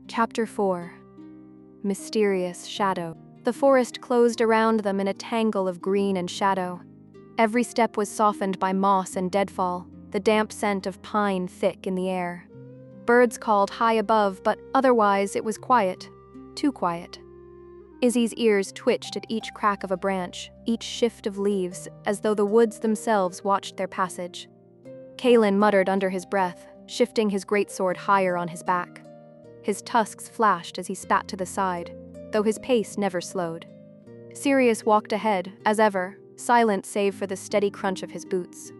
Chapter 4. Mysterious Shadow. The forest closed around them in a tangle of green and shadow. Every step was softened by moss and deadfall, the damp scent of pine thick in the air. Birds called high above, but otherwise it was quiet. Too quiet. Izzy's ears twitched at each crack of a branch, each shift of leaves, as though the woods themselves watched their passage. Kaelen muttered under his breath, shifting his greatsword higher on his back. His tusks flashed as he spat to the side, though his pace never slowed. Sirius walked ahead, as ever, silent save for the steady crunch of his boots.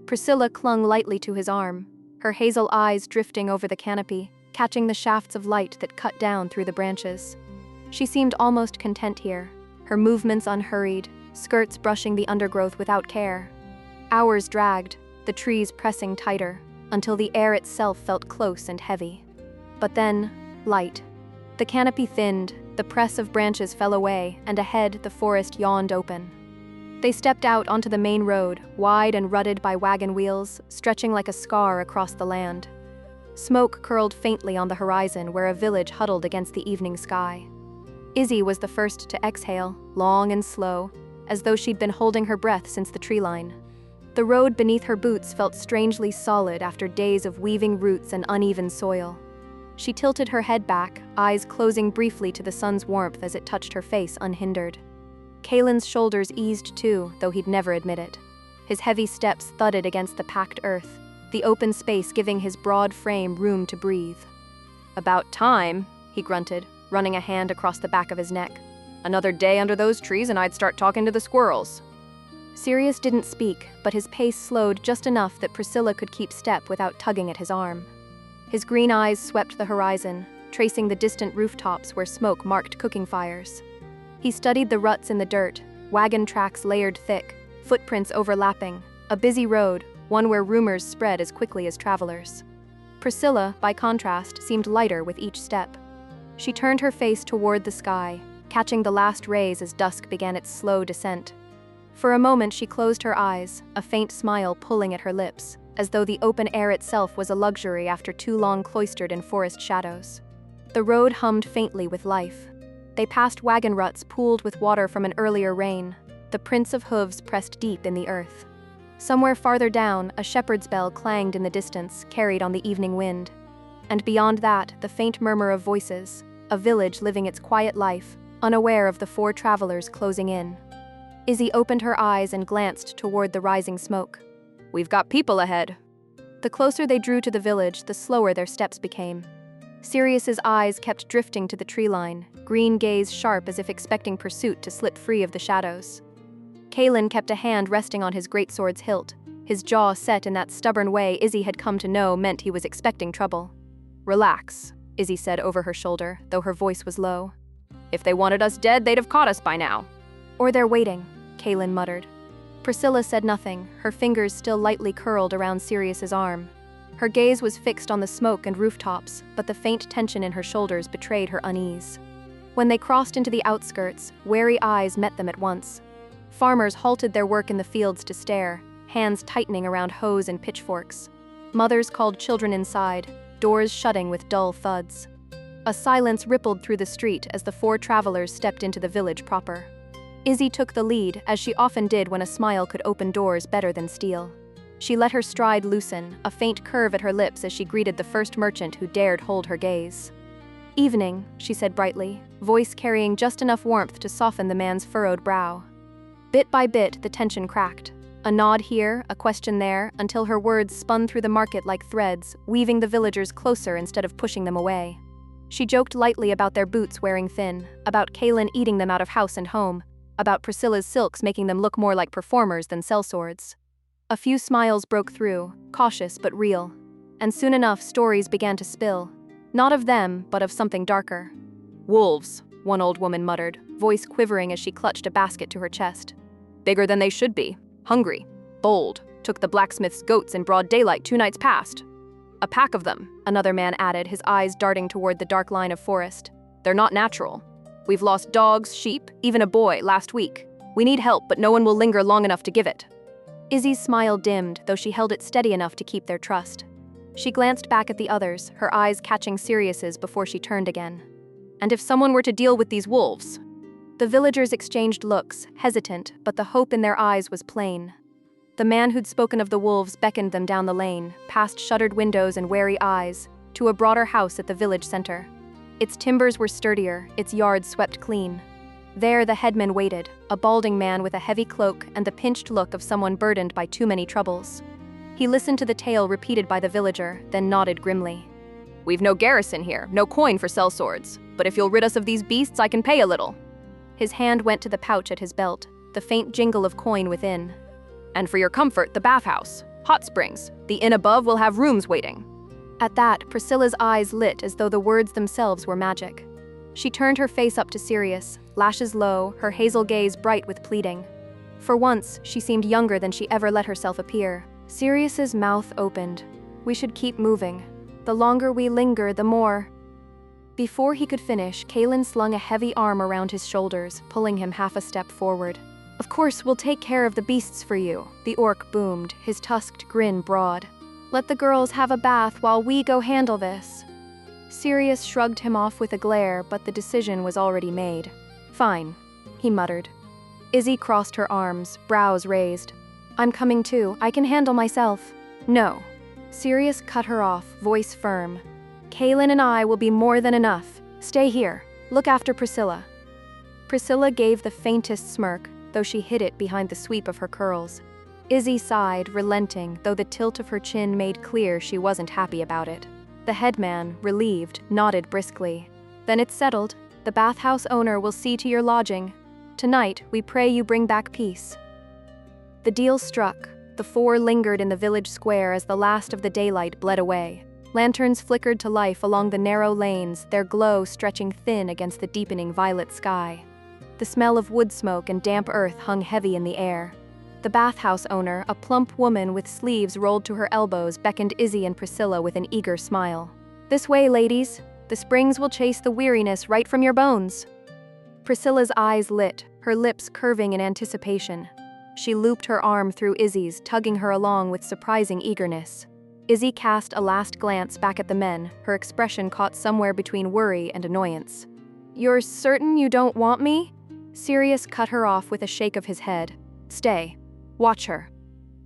Priscilla clung lightly to his arm, her hazel eyes drifting over the canopy, catching the shafts of light that cut down through the branches. She seemed almost content here, her movements unhurried, skirts brushing the undergrowth without care. Hours dragged, the trees pressing tighter, until the air itself felt close and heavy. But then, light. The canopy thinned, the press of branches fell away, and ahead the forest yawned open. They stepped out onto the main road, wide and rutted by wagon wheels, stretching like a scar across the land. Smoke curled faintly on the horizon where a village huddled against the evening sky. Izzi was the first to exhale, long and slow, as though she'd been holding her breath since the tree line. The road beneath her boots felt strangely solid after days of weaving roots and uneven soil. She tilted her head back, eyes closing briefly to the sun's warmth as it touched her face unhindered. Kaelen's shoulders eased too, though he'd never admit it. His heavy steps thudded against the packed earth, the open space giving his broad frame room to breathe. "About time," he grunted, running a hand across the back of his neck. "Another day under those trees and I'd start talking to the squirrels." Sirius didn't speak, but his pace slowed just enough that Priscilla could keep step without tugging at his arm. His green eyes swept the horizon, tracing the distant rooftops where smoke marked cooking fires. He studied the ruts in the dirt, wagon tracks layered thick, footprints overlapping, a busy road, one where rumors spread as quickly as travelers. Priscilla, by contrast, seemed lighter with each step. She turned her face toward the sky, catching the last rays as dusk began its slow descent. For a moment she closed her eyes, a faint smile pulling at her lips, as though the open air itself was a luxury after too long cloistered in forest shadows. The road hummed faintly with life. They passed wagon ruts pooled with water from an earlier rain, the prints of hooves pressed deep in the earth. Somewhere farther down, a shepherd's bell clanged in the distance, carried on the evening wind. And beyond that, the faint murmur of voices, a village living its quiet life, unaware of the four travelers closing in. Izzi opened her eyes and glanced toward the rising smoke. "We've got people ahead." The closer they drew to the village, the slower their steps became. Sirius's eyes kept drifting to the tree line, green gaze sharp as if expecting pursuit to slip free of the shadows. Kaelen kept a hand resting on his greatsword's hilt, his jaw set in that stubborn way Izzi had come to know meant he was expecting trouble. "Relax," Izzi said over her shoulder, though her voice was low. "If they wanted us dead, they'd have caught us by now." "Or they're waiting," Kaelen muttered. Priscilla said nothing, her fingers still lightly curled around Sirius's arm. Her gaze was fixed on the smoke and rooftops, but the faint tension in her shoulders betrayed her unease. When they crossed into the outskirts, wary eyes met them at once. Farmers halted their work in the fields to stare, hands tightening around hoes and pitchforks. Mothers called children inside, doors shutting with dull thuds. A silence rippled through the street as the four travelers stepped into the village proper. Izzi took the lead, as she often did when a smile could open doors better than steel. She let her stride loosen, a faint curve at her lips as she greeted the first merchant who dared hold her gaze. "Evening," she said brightly, voice carrying just enough warmth to soften the man's furrowed brow. Bit by bit, the tension cracked. A nod here, a question there, until her words spun through the market like threads, weaving the villagers closer instead of pushing them away. She joked lightly about their boots wearing thin, about Kaelen eating them out of house and home, about Priscilla's silks making them look more like performers than sellswords. A few smiles broke through, cautious but real. And soon enough stories began to spill. Not of them, but of something darker. "Wolves," one old woman muttered, voice quivering as she clutched a basket to her chest. "Bigger than they should be. Hungry. Bold. Took the blacksmith's goats in broad daylight 2 nights past." "A pack of them," another man added, his eyes darting toward the dark line of forest. "They're not natural. We've lost dogs, sheep, even a boy last week. We need help, but no one will linger long enough to give it." Izzi's smile dimmed, though she held it steady enough to keep their trust. She glanced back at the others, her eyes catching Sirius's before she turned again. "And if someone were to deal with these wolves?" The villagers exchanged looks, hesitant, but the hope in their eyes was plain. The man who'd spoken of the wolves beckoned them down the lane, past shuttered windows and wary eyes, to a broader house at the village center. Its timbers were sturdier, its yards swept clean. There the headman waited, a balding man with a heavy cloak and the pinched look of someone burdened by too many troubles. He listened to the tale repeated by the villager, then nodded grimly. "We've no garrison here, no coin for sellswords, but if you'll rid us of these beasts, I can pay a little." His hand went to the pouch at his belt, the faint jingle of coin within. "And for your comfort, the bathhouse, hot springs, the inn above will have rooms waiting." At that, Priscilla's eyes lit as though the words themselves were magic. She turned her face up to Sirius, lashes low, her hazel gaze bright with pleading. For once, she seemed younger than she ever let herself appear. Sirius's mouth opened. "We should keep moving. The longer we linger, the more..." Before he could finish, Kaelen slung a heavy arm around his shoulders, pulling him half a step forward. "Of course, we'll take care of the beasts for you," the orc boomed, his tusked grin broad. "Let the girls have a bath while we go handle this." Sirius shrugged him off with a glare, but the decision was already made. "Fine," he muttered. Izzi crossed her arms, brows raised. "I'm coming too, I can handle myself." "No." Sirius cut her off, voice firm. "Kaelen and I will be more than enough. Stay here. Look after Priscilla." Priscilla gave the faintest smirk, though she hid it behind the sweep of her curls. Izzi sighed, relenting, though the tilt of her chin made clear she wasn't happy about it. The headman, relieved, nodded briskly. "Then it's settled. The bathhouse owner will see to your lodging. Tonight, we pray you bring back peace." The deal struck. The four lingered in the village square as the last of the daylight bled away. Lanterns flickered to life along the narrow lanes, their glow stretching thin against the deepening violet sky. The smell of wood smoke and damp earth hung heavy in the air. The bathhouse owner, a plump woman with sleeves rolled to her elbows, beckoned Izzi and Priscilla with an eager smile. "This way, ladies. The springs will chase the weariness right from your bones." Priscilla's eyes lit, her lips curving in anticipation. She looped her arm through Izzi's, tugging her along with surprising eagerness. Izzi cast a last glance back at the men, her expression caught somewhere between worry and annoyance. "You're certain you don't want me?" Sirius cut her off with a shake of his head. "Stay. Watch her."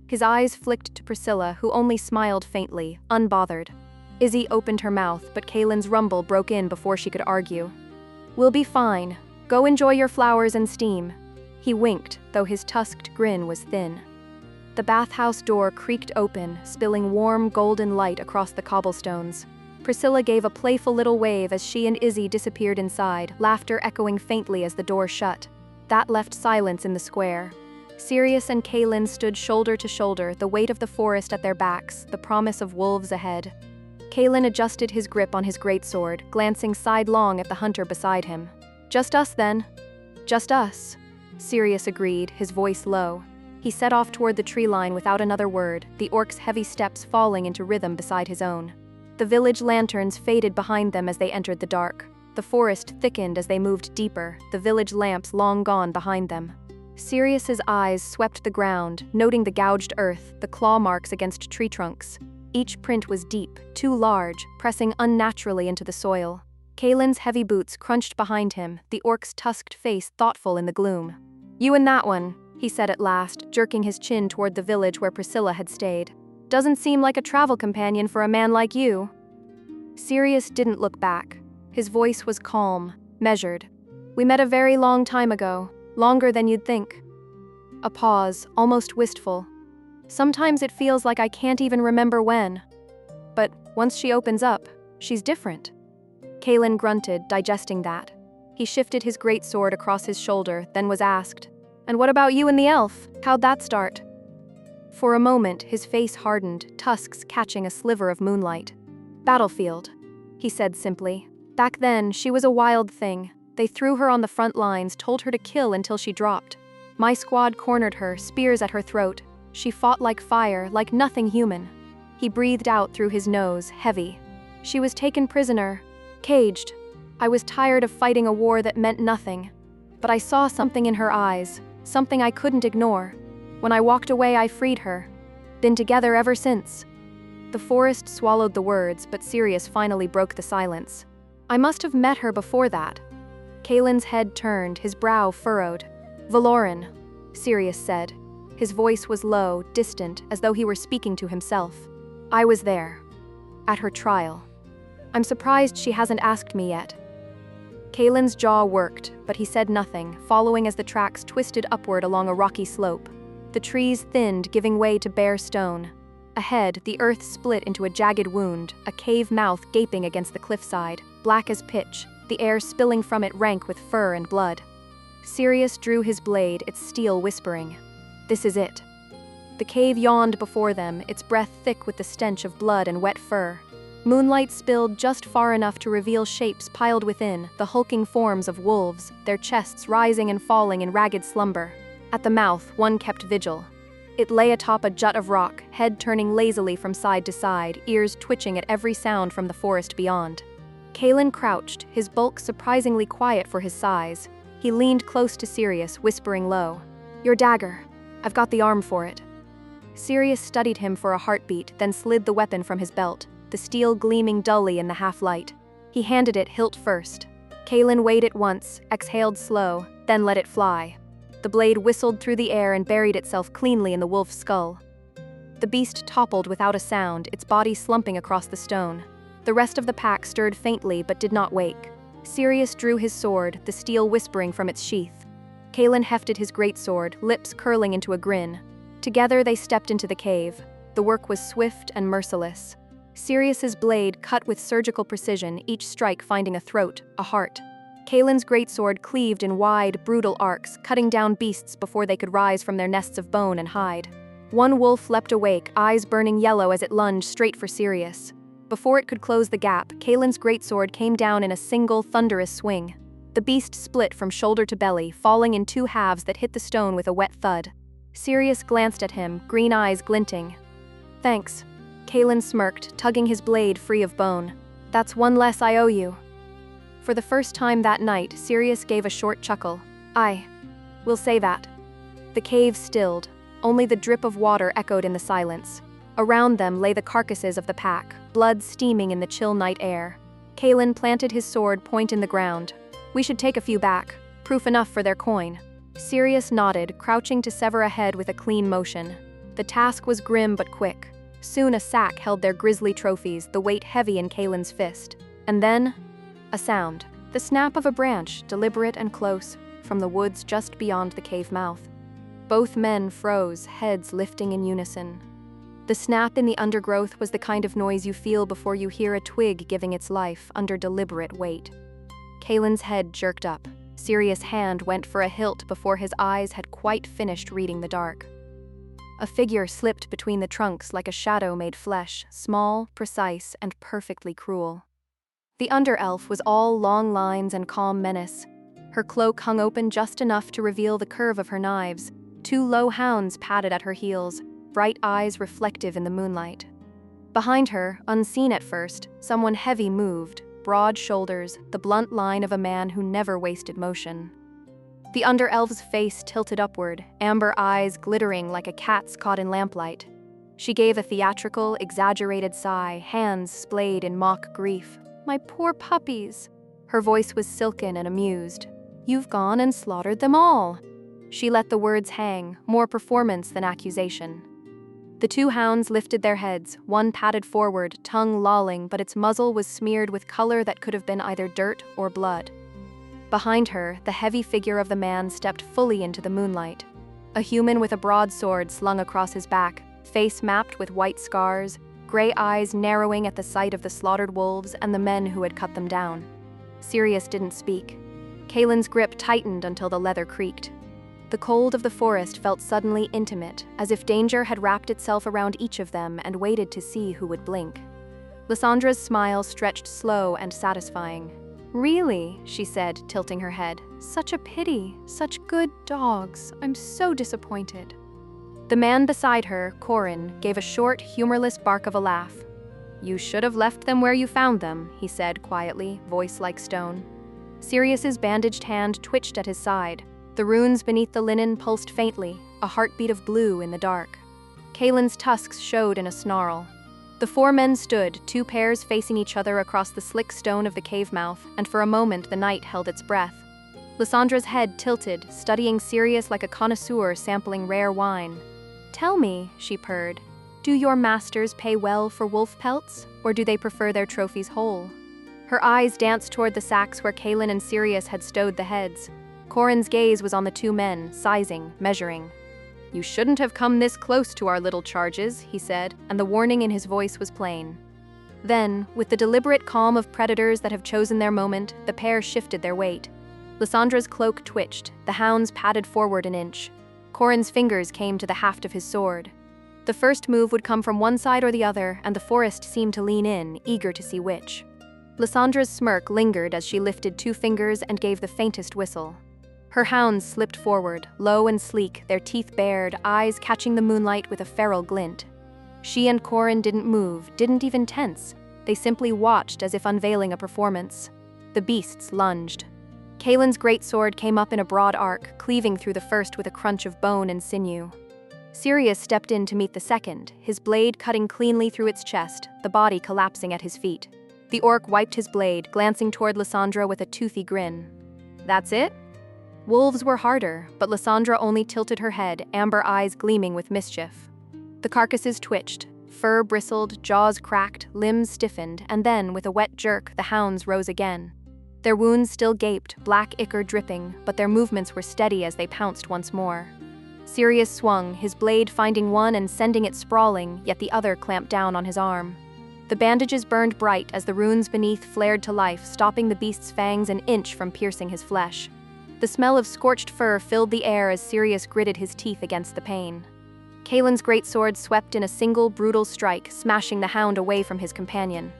His eyes flicked to Priscilla, who only smiled faintly, unbothered. Izzi opened her mouth, but Kaelen's rumble broke in before she could argue. "We'll be fine. Go enjoy your flowers and steam." He winked, though his tusked grin was thin. The bathhouse door creaked open, spilling warm, golden light across the cobblestones. Priscilla gave a playful little wave as she and Izzi disappeared inside, laughter echoing faintly as the door shut. That left silence in the square. Sirius and Kaelen stood shoulder to shoulder, the weight of the forest at their backs, the promise of wolves ahead. Kaelen adjusted his grip on his greatsword, glancing sidelong at the hunter beside him. "Just us, then." "Just us," Sirius agreed, his voice low. He set off toward the tree line without another word, the orc's heavy steps falling into rhythm beside his own. The village lanterns faded behind them as they entered the dark. The forest thickened as they moved deeper, the village lamps long gone behind them. Sirius's eyes swept the ground, noting the gouged earth, the claw marks against tree trunks. Each print was deep, too large, pressing unnaturally into the soil. Kaelen's heavy boots crunched behind him, the orc's tusked face thoughtful in the gloom. "You and that one," he said at last, jerking his chin toward the village where Priscilla had stayed. "Doesn't seem like a travel companion for a man like you." Sirius didn't look back. His voice was calm, measured. "We met a very long time ago, longer than you'd think." A pause, almost wistful. "Sometimes it feels like I can't even remember when. But once she opens up, she's different." Kaelen grunted, digesting that. He shifted his greatsword across his shoulder, then was asked, "And what about you and the elf? How'd that start?" For a moment, his face hardened, tusks catching a sliver of moonlight. "Battlefield," he said simply. "Back then, she was a wild thing. They threw her on the front lines, told her to kill until she dropped. My squad cornered her, spears at her throat. She fought like fire, like nothing human." He breathed out through his nose, heavy. "She was taken prisoner, caged. I was tired of fighting a war that meant nothing. But I saw something in her eyes, something I couldn't ignore. When I walked away, I freed her. Been together ever since." The forest swallowed the words, but Sirius finally broke the silence. I must have met her before that. Kaelen's head turned, his brow furrowed. Valoran, Sirius said. His voice was low, distant, as though he were speaking to himself. I was there. At her trial. I'm surprised she hasn't asked me yet. Kaelen's jaw worked, but he said nothing, following as the tracks twisted upward along a rocky slope. The trees thinned, giving way to bare stone. Ahead, the earth split into a jagged wound, a cave mouth gaping against the cliffside, black as pitch, the air spilling from it rank with fur and blood. Sirius drew his blade, its steel whispering. This is it. The cave yawned before them, its breath thick with the stench of blood and wet fur. Moonlight spilled just far enough to reveal shapes piled within, the hulking forms of wolves, their chests rising and falling in ragged slumber. At the mouth, one kept vigil. It lay atop a jut of rock, head turning lazily from side to side, ears twitching at every sound from the forest beyond. Kaelen crouched, his bulk surprisingly quiet for his size. He leaned close to Sirius, whispering low, Your dagger. I've got the arm for it. Sirius studied him for a heartbeat, then slid the weapon from his belt, the steel gleaming dully in the half-light. He handed it hilt first. Kaelen weighed it once, exhaled slow, then let it fly. The blade whistled through the air and buried itself cleanly in the wolf's skull. The beast toppled without a sound, its body slumping across the stone. The rest of the pack stirred faintly but did not wake. Sirius drew his sword, the steel whispering from its sheath. Kaelen hefted his greatsword, lips curling into a grin. Together they stepped into the cave. The work was swift and merciless. Sirius's blade cut with surgical precision, each strike finding a throat, a heart. Kaelen's greatsword cleaved in wide, brutal arcs, cutting down beasts before they could rise from their nests of bone and hide. One wolf leapt awake, eyes burning yellow as it lunged straight for Sirius. Before it could close the gap, Kaelen's greatsword came down in a single, thunderous swing. The beast split from shoulder to belly, falling in two halves that hit the stone with a wet thud. Sirius glanced at him, green eyes glinting. Thanks. Kaelen smirked, tugging his blade free of bone. That's one less I owe you. For the first time that night, Sirius gave a short chuckle. We'll say that. The cave stilled. Only the drip of water echoed in the silence. Around them lay the carcasses of the pack, blood steaming in the chill night air. Kaelen planted his sword point in the ground. We should take a few back. Proof enough for their coin. Sirius nodded, crouching to sever a head with a clean motion. The task was grim but quick. Soon a sack held their grisly trophies, the weight heavy in Kaelen's fist. And then, a sound. The snap of a branch, deliberate and close, from the woods just beyond the cave mouth. Both men froze, heads lifting in unison. The snap in the undergrowth was the kind of noise you feel before you hear a twig giving its life under deliberate weight. Kaelen's head jerked up. Sirius' hand went for a hilt before his eyes had quite finished reading the dark. A figure slipped between the trunks like a shadow made flesh, small, precise, and perfectly cruel. The under-elf was all long lines and calm menace. Her cloak hung open just enough to reveal the curve of her knives. Two low hounds padded at her heels, bright eyes reflective in the moonlight. Behind her, unseen at first, someone heavy moved, broad shoulders, the blunt line of a man who never wasted motion. The under-elf's face tilted upward, amber eyes glittering like a cat's caught in lamplight. She gave a theatrical, exaggerated sigh, hands splayed in mock grief. My poor puppies. Her voice was silken and amused. You've gone and slaughtered them all. She let the words hang, more performance than accusation. The two hounds lifted their heads, one padded forward, tongue lolling, but its muzzle was smeared with color that could have been either dirt or blood. Behind her, the heavy figure of the man stepped fully into the moonlight. A human with a broadsword slung across his back, face mapped with white scars, gray eyes narrowing at the sight of the slaughtered wolves and the men who had cut them down. Sirius didn't speak. Kaelen's grip tightened until the leather creaked. The cold of the forest felt suddenly intimate, as if danger had wrapped itself around each of them and waited to see who would blink. Lysandra's smile stretched slow and satisfying. Really, she said, tilting her head. Such a pity, such good dogs. I'm so disappointed. The man beside her, Corin, gave a short, humorless bark of a laugh. You should have left them where you found them, he said quietly, voice like stone. Sirius's bandaged hand twitched at his side. The runes beneath the linen pulsed faintly, a heartbeat of blue in the dark. Kaelen's tusks showed in a snarl. The four men stood, two pairs facing each other across the slick stone of the cave mouth, and for a moment the night held its breath. Lysandra's head tilted, studying Sirius like a connoisseur sampling rare wine. "Tell me," she purred, "do your masters pay well for wolf pelts, or do they prefer their trophies whole?" Her eyes danced toward the sacks where Kaelen and Sirius had stowed the heads. Corin's gaze was on the two men, sizing, measuring. "You shouldn't have come this close to our little charges," he said, and the warning in his voice was plain. Then, with the deliberate calm of predators that have chosen their moment, the pair shifted their weight. Lysandra's cloak twitched, the hounds padded forward an inch. Corin's fingers came to the haft of his sword. The first move would come from one side or the other, and the forest seemed to lean in, eager to see which. Lysandra's smirk lingered as she lifted two fingers and gave the faintest whistle. Her hounds slipped forward, low and sleek, their teeth bared, eyes catching the moonlight with a feral glint. She and Corin didn't move, didn't even tense. They simply watched as if unveiling a performance. The beasts lunged. Kaelen's greatsword came up in a broad arc, cleaving through the first with a crunch of bone and sinew. Sirius stepped in to meet the second, his blade cutting cleanly through its chest, the body collapsing at his feet. The orc wiped his blade, glancing toward Lysandra with a toothy grin. "That's it?" Wolves were harder, but Lysandra only tilted her head, amber eyes gleaming with mischief. The carcasses twitched, fur bristled, jaws cracked, limbs stiffened, and then, with a wet jerk, the hounds rose again. Their wounds still gaped, black ichor dripping, but their movements were steady as they pounced once more. Sirius swung, his blade finding one and sending it sprawling, yet the other clamped down on his arm. The bandages burned bright as the runes beneath flared to life, stopping the beast's fangs an inch from piercing his flesh. The smell of scorched fur filled the air as Sirius gritted his teeth against the pain. Kaelen's greatsword swept in a single brutal strike, smashing the hound away from his companion.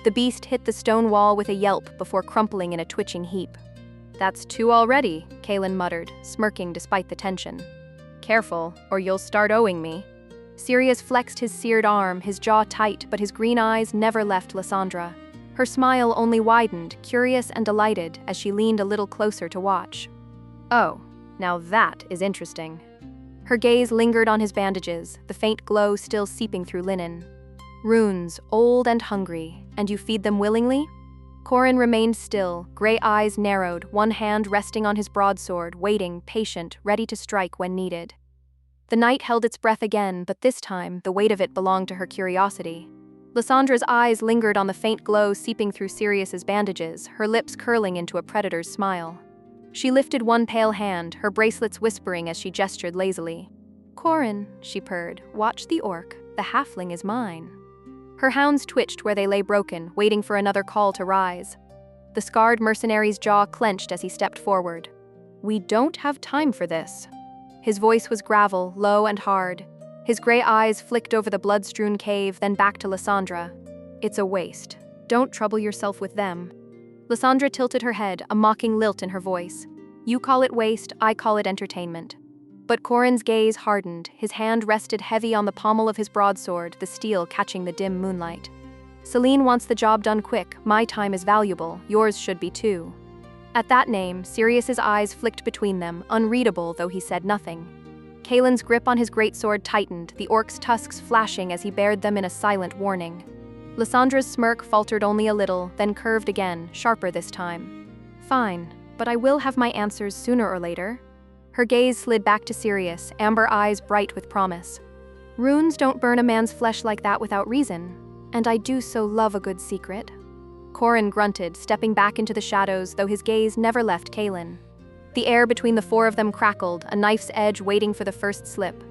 The beast hit the stone wall with a yelp before crumpling in a twitching heap. "That's two already," Kaelen muttered, smirking despite the tension. "Careful, or you'll start owing me." Sirius flexed his seared arm, his jaw tight, but his green eyes never left Lysandra. Her smile only widened, curious and delighted, as she leaned a little closer to watch. "Oh, now that is interesting." Her gaze lingered on his bandages, the faint glow still seeping through linen. "Runes, old and hungry, and you feed them willingly?" Corin remained still, gray eyes narrowed, one hand resting on his broadsword, waiting, patient, ready to strike when needed. The night held its breath again, but this time, the weight of it belonged to her curiosity. Lysandra's eyes lingered on the faint glow seeping through Sirius's bandages, her lips curling into a predator's smile. She lifted one pale hand, her bracelets whispering as she gestured lazily. "Corin," she purred, "watch the orc. The halfling is mine." Her hounds twitched where they lay broken, waiting for another call to rise. The scarred mercenary's jaw clenched as he stepped forward. "We don't have time for this." His voice was gravel, low and hard. His gray eyes flicked over the blood-strewn cave, then back to Lysandra. "It's a waste. Don't trouble yourself with them." Lysandra tilted her head, a mocking lilt in her voice. "You call it waste, I call it entertainment." But Corin's gaze hardened, his hand rested heavy on the pommel of his broadsword, the steel catching the dim moonlight. "Celine wants the job done quick, my time is valuable, yours should be too." At that name, Sirius's eyes flicked between them, unreadable though he said nothing. Kaelen's grip on his greatsword tightened, the orc's tusks flashing as he bared them in a silent warning. Lysandra's smirk faltered only a little, then curved again, sharper this time. "Fine, but I will have my answers sooner or later." Her gaze slid back to Sirius, amber eyes bright with promise. "Runes don't burn a man's flesh like that without reason, and I do so love a good secret." Corin grunted, stepping back into the shadows, though his gaze never left Kaelen. The air between the four of them crackled, a knife's edge waiting for the first slip.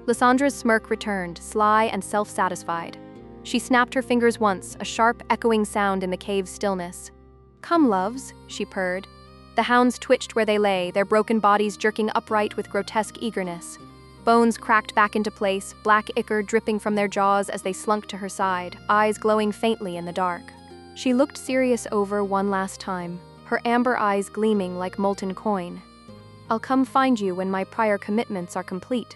Lysandra's smirk returned, sly and self-satisfied. She snapped her fingers once, a sharp, echoing sound in the cave's stillness. "Come, loves," she purred. The hounds twitched where they lay, their broken bodies jerking upright with grotesque eagerness. Bones cracked back into place, black ichor dripping from their jaws as they slunk to her side, eyes glowing faintly in the dark. She looked Sirius over one last time, her amber eyes gleaming like molten coin. "I'll come find you when my prior commitments are complete."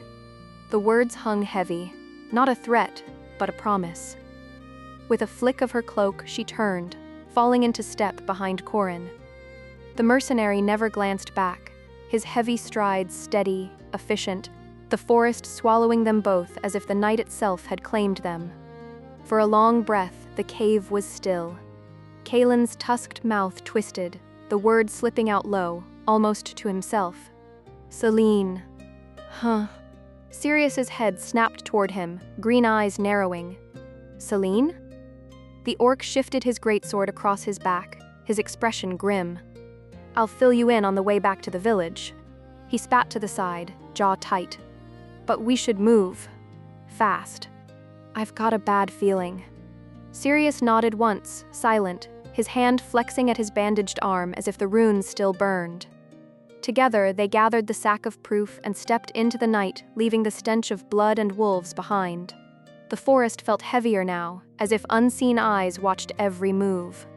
The words hung heavy, not a threat, but a promise. With a flick of her cloak, she turned, falling into step behind Corin. The mercenary never glanced back, his heavy strides steady, efficient, the forest swallowing them both as if the night itself had claimed them. For a long breath, the cave was still. Kaelen's tusked mouth twisted, the words slipping out low, almost to himself. Celine. Huh. Sirius's head snapped toward him, green eyes narrowing. Celine? The orc shifted his greatsword across his back, his expression grim. I'll fill you in on the way back to the village. He spat to the side, jaw tight. But we should move. Fast. I've got a bad feeling. Sirius nodded once, silent, his hand flexing at his bandaged arm as if the runes still burned. Together, they gathered the sack of proof and stepped into the night, leaving the stench of blood and wolves behind. The forest felt heavier now, as if unseen eyes watched every move.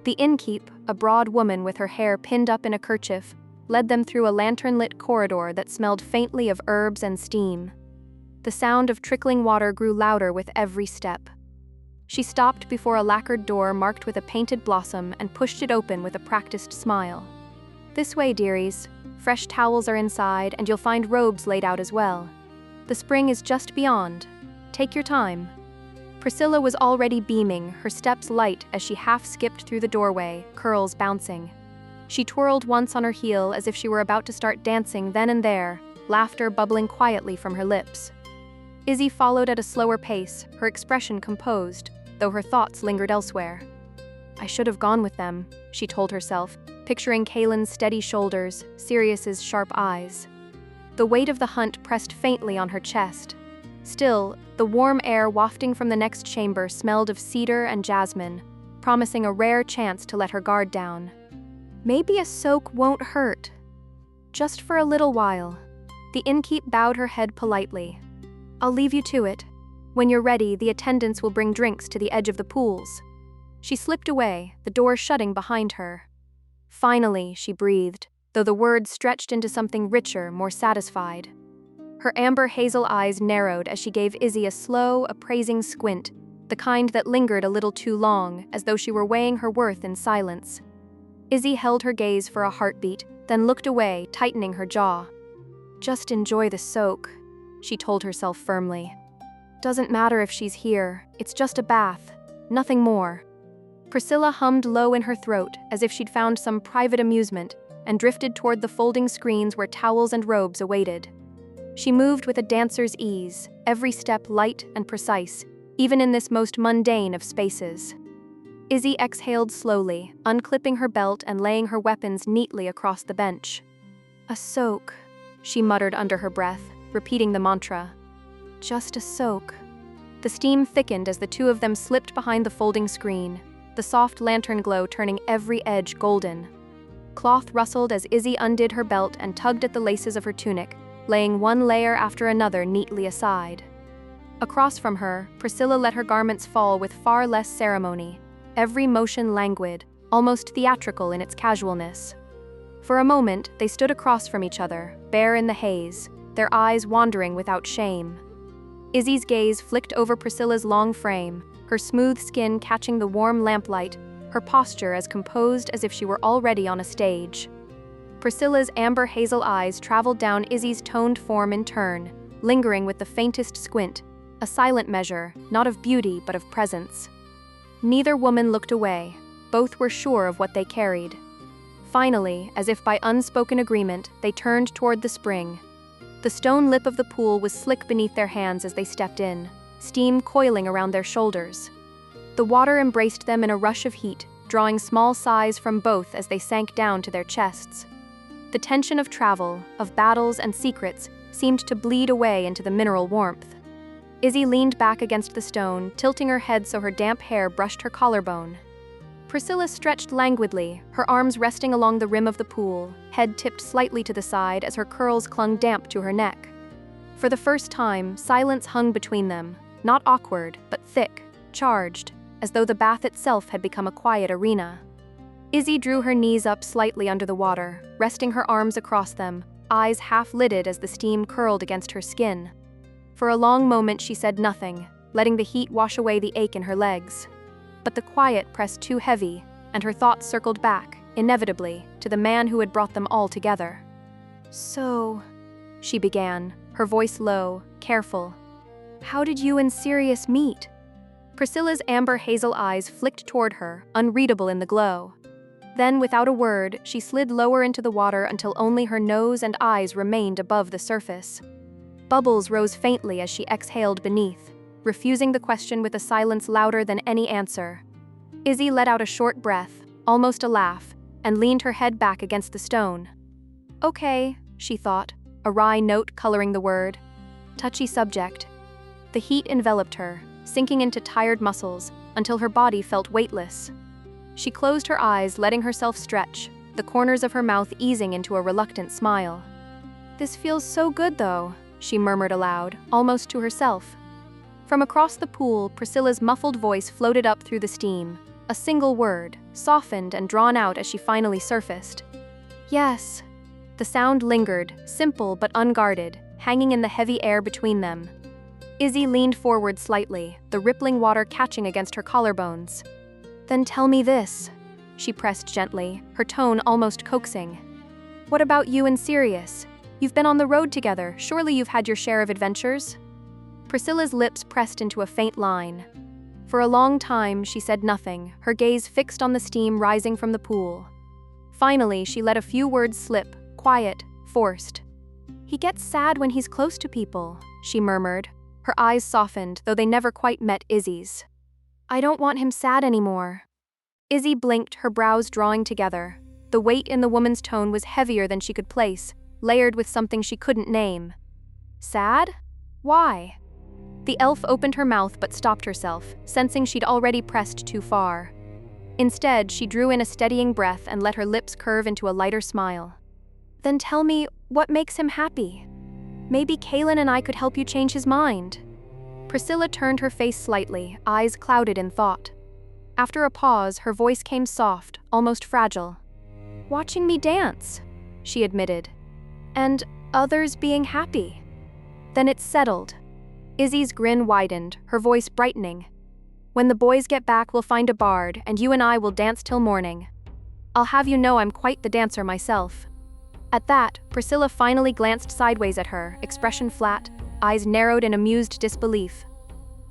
The innkeep, a broad woman with her hair pinned up in a kerchief, led them through a lantern-lit corridor that smelled faintly of herbs and steam. The sound of trickling water grew louder with every step. She stopped before a lacquered door marked with a painted blossom and pushed it open with a practiced smile. This way, dearies. Fresh towels are inside, and you'll find robes laid out as well. The spring is just beyond. Take your time. Priscilla was already beaming, her steps light as she half-skipped through the doorway, curls bouncing. She twirled once on her heel as if she were about to start dancing then and there, laughter bubbling quietly from her lips. Izzi followed at a slower pace, her expression composed, though her thoughts lingered elsewhere. I should have gone with them, she told herself, picturing Kaelen's steady shoulders, Sirius's sharp eyes. The weight of the hunt pressed faintly on her chest. Still, the warm air wafting from the next chamber smelled of cedar and jasmine, promising a rare chance to let her guard down. Maybe a soak won't hurt. Just for a little while. The innkeep bowed her head politely. I'll leave you to it. When you're ready, the attendants will bring drinks to the edge of the pools. She slipped away, the door shutting behind her. Finally, she breathed, though the words stretched into something richer, more satisfied. Her amber hazel eyes narrowed as she gave Izzi a slow, appraising squint, the kind that lingered a little too long, as though she were weighing her worth in silence. Izzi held her gaze for a heartbeat, then looked away, tightening her jaw. Just enjoy the soak, she told herself firmly. Doesn't matter if she's here, it's just a bath, nothing more. Priscilla hummed low in her throat, as if she'd found some private amusement, and drifted toward the folding screens where towels and robes awaited. She moved with a dancer's ease, every step light and precise, even in this most mundane of spaces. Izzi exhaled slowly, unclipping her belt and laying her weapons neatly across the bench. A soak, she muttered under her breath, repeating the mantra. Just a soak. The steam thickened as the two of them slipped behind the folding screen, the soft lantern glow turning every edge golden. Cloth rustled as Izzi undid her belt and tugged at the laces of her tunic, laying one layer after another neatly aside. Across from her, Priscilla let her garments fall with far less ceremony, every motion languid, almost theatrical in its casualness. For a moment, they stood across from each other, bare in the haze, their eyes wandering without shame. Izzi's gaze flicked over Priscilla's long frame, her smooth skin catching the warm lamplight, her posture as composed as if she were already on a stage. Priscilla's amber hazel eyes traveled down Izzi's toned form in turn, lingering with the faintest squint, a silent measure, not of beauty but of presence. Neither woman looked away, both were sure of what they carried. Finally, as if by unspoken agreement, they turned toward the spring. The stone lip of the pool was slick beneath their hands as they stepped in, steam coiling around their shoulders. The water embraced them in a rush of heat, drawing small sighs from both as they sank down to their chests. The tension of travel, of battles and secrets, seemed to bleed away into the mineral warmth. Izzi leaned back against the stone, tilting her head so her damp hair brushed her collarbone. Priscilla stretched languidly, her arms resting along the rim of the pool, head tipped slightly to the side as her curls clung damp to her neck. For the first time, silence hung between them, not awkward, but thick, charged, as though the bath itself had become a quiet arena. Izzi drew her knees up slightly under the water, resting her arms across them, eyes half-lidded as the steam curled against her skin. For a long moment she said nothing, letting the heat wash away the ache in her legs. But the quiet pressed too heavy, and her thoughts circled back, inevitably, to the man who had brought them all together. So, she began, her voice low, careful. How did you and Sirius meet? Priscilla's amber hazel eyes flicked toward her, unreadable in the glow. Then, without a word, she slid lower into the water until only her nose and eyes remained above the surface. Bubbles rose faintly as she exhaled beneath, refusing the question with a silence louder than any answer. Izzi let out a short breath, almost a laugh, and leaned her head back against the stone. Okay, she thought, a wry note coloring the word. Touchy subject. The heat enveloped her, sinking into tired muscles, until her body felt weightless. She closed her eyes, letting herself stretch, the corners of her mouth easing into a reluctant smile. This feels so good though, she murmured aloud, almost to herself. From across the pool, Priscilla's muffled voice floated up through the steam, a single word, softened and drawn out as she finally surfaced. Yes. The sound lingered, simple but unguarded, hanging in the heavy air between them. Izzi leaned forward slightly, the rippling water catching against her collarbones. Then tell me this, she pressed gently, her tone almost coaxing. What about you and Sirius? You've been on the road together, surely you've had your share of adventures? Priscilla's lips pressed into a faint line. For a long time, she said nothing, her gaze fixed on the steam rising from the pool. Finally, she let a few words slip, quiet, forced. He gets sad when he's close to people, she murmured. Her eyes softened, though they never quite met Izzi's. I don't want him sad anymore. Izzi blinked, her brows drawing together. The weight in the woman's tone was heavier than she could place, layered with something she couldn't name. Sad? Why? The elf opened her mouth but stopped herself, sensing she'd already pressed too far. Instead, she drew in a steadying breath and let her lips curve into a lighter smile. Then tell me, what makes him happy? Maybe Kaelen and I could help you change his mind. Priscilla turned her face slightly, eyes clouded in thought. After a pause, her voice came soft, almost fragile. Watching me dance, she admitted. And others being happy. Then it settled. Izzi's grin widened, her voice brightening. When the boys get back, we'll find a bard, and you and I will dance till morning. I'll have you know I'm quite the dancer myself. At that, Priscilla finally glanced sideways at her, expression flat, eyes narrowed in amused disbelief.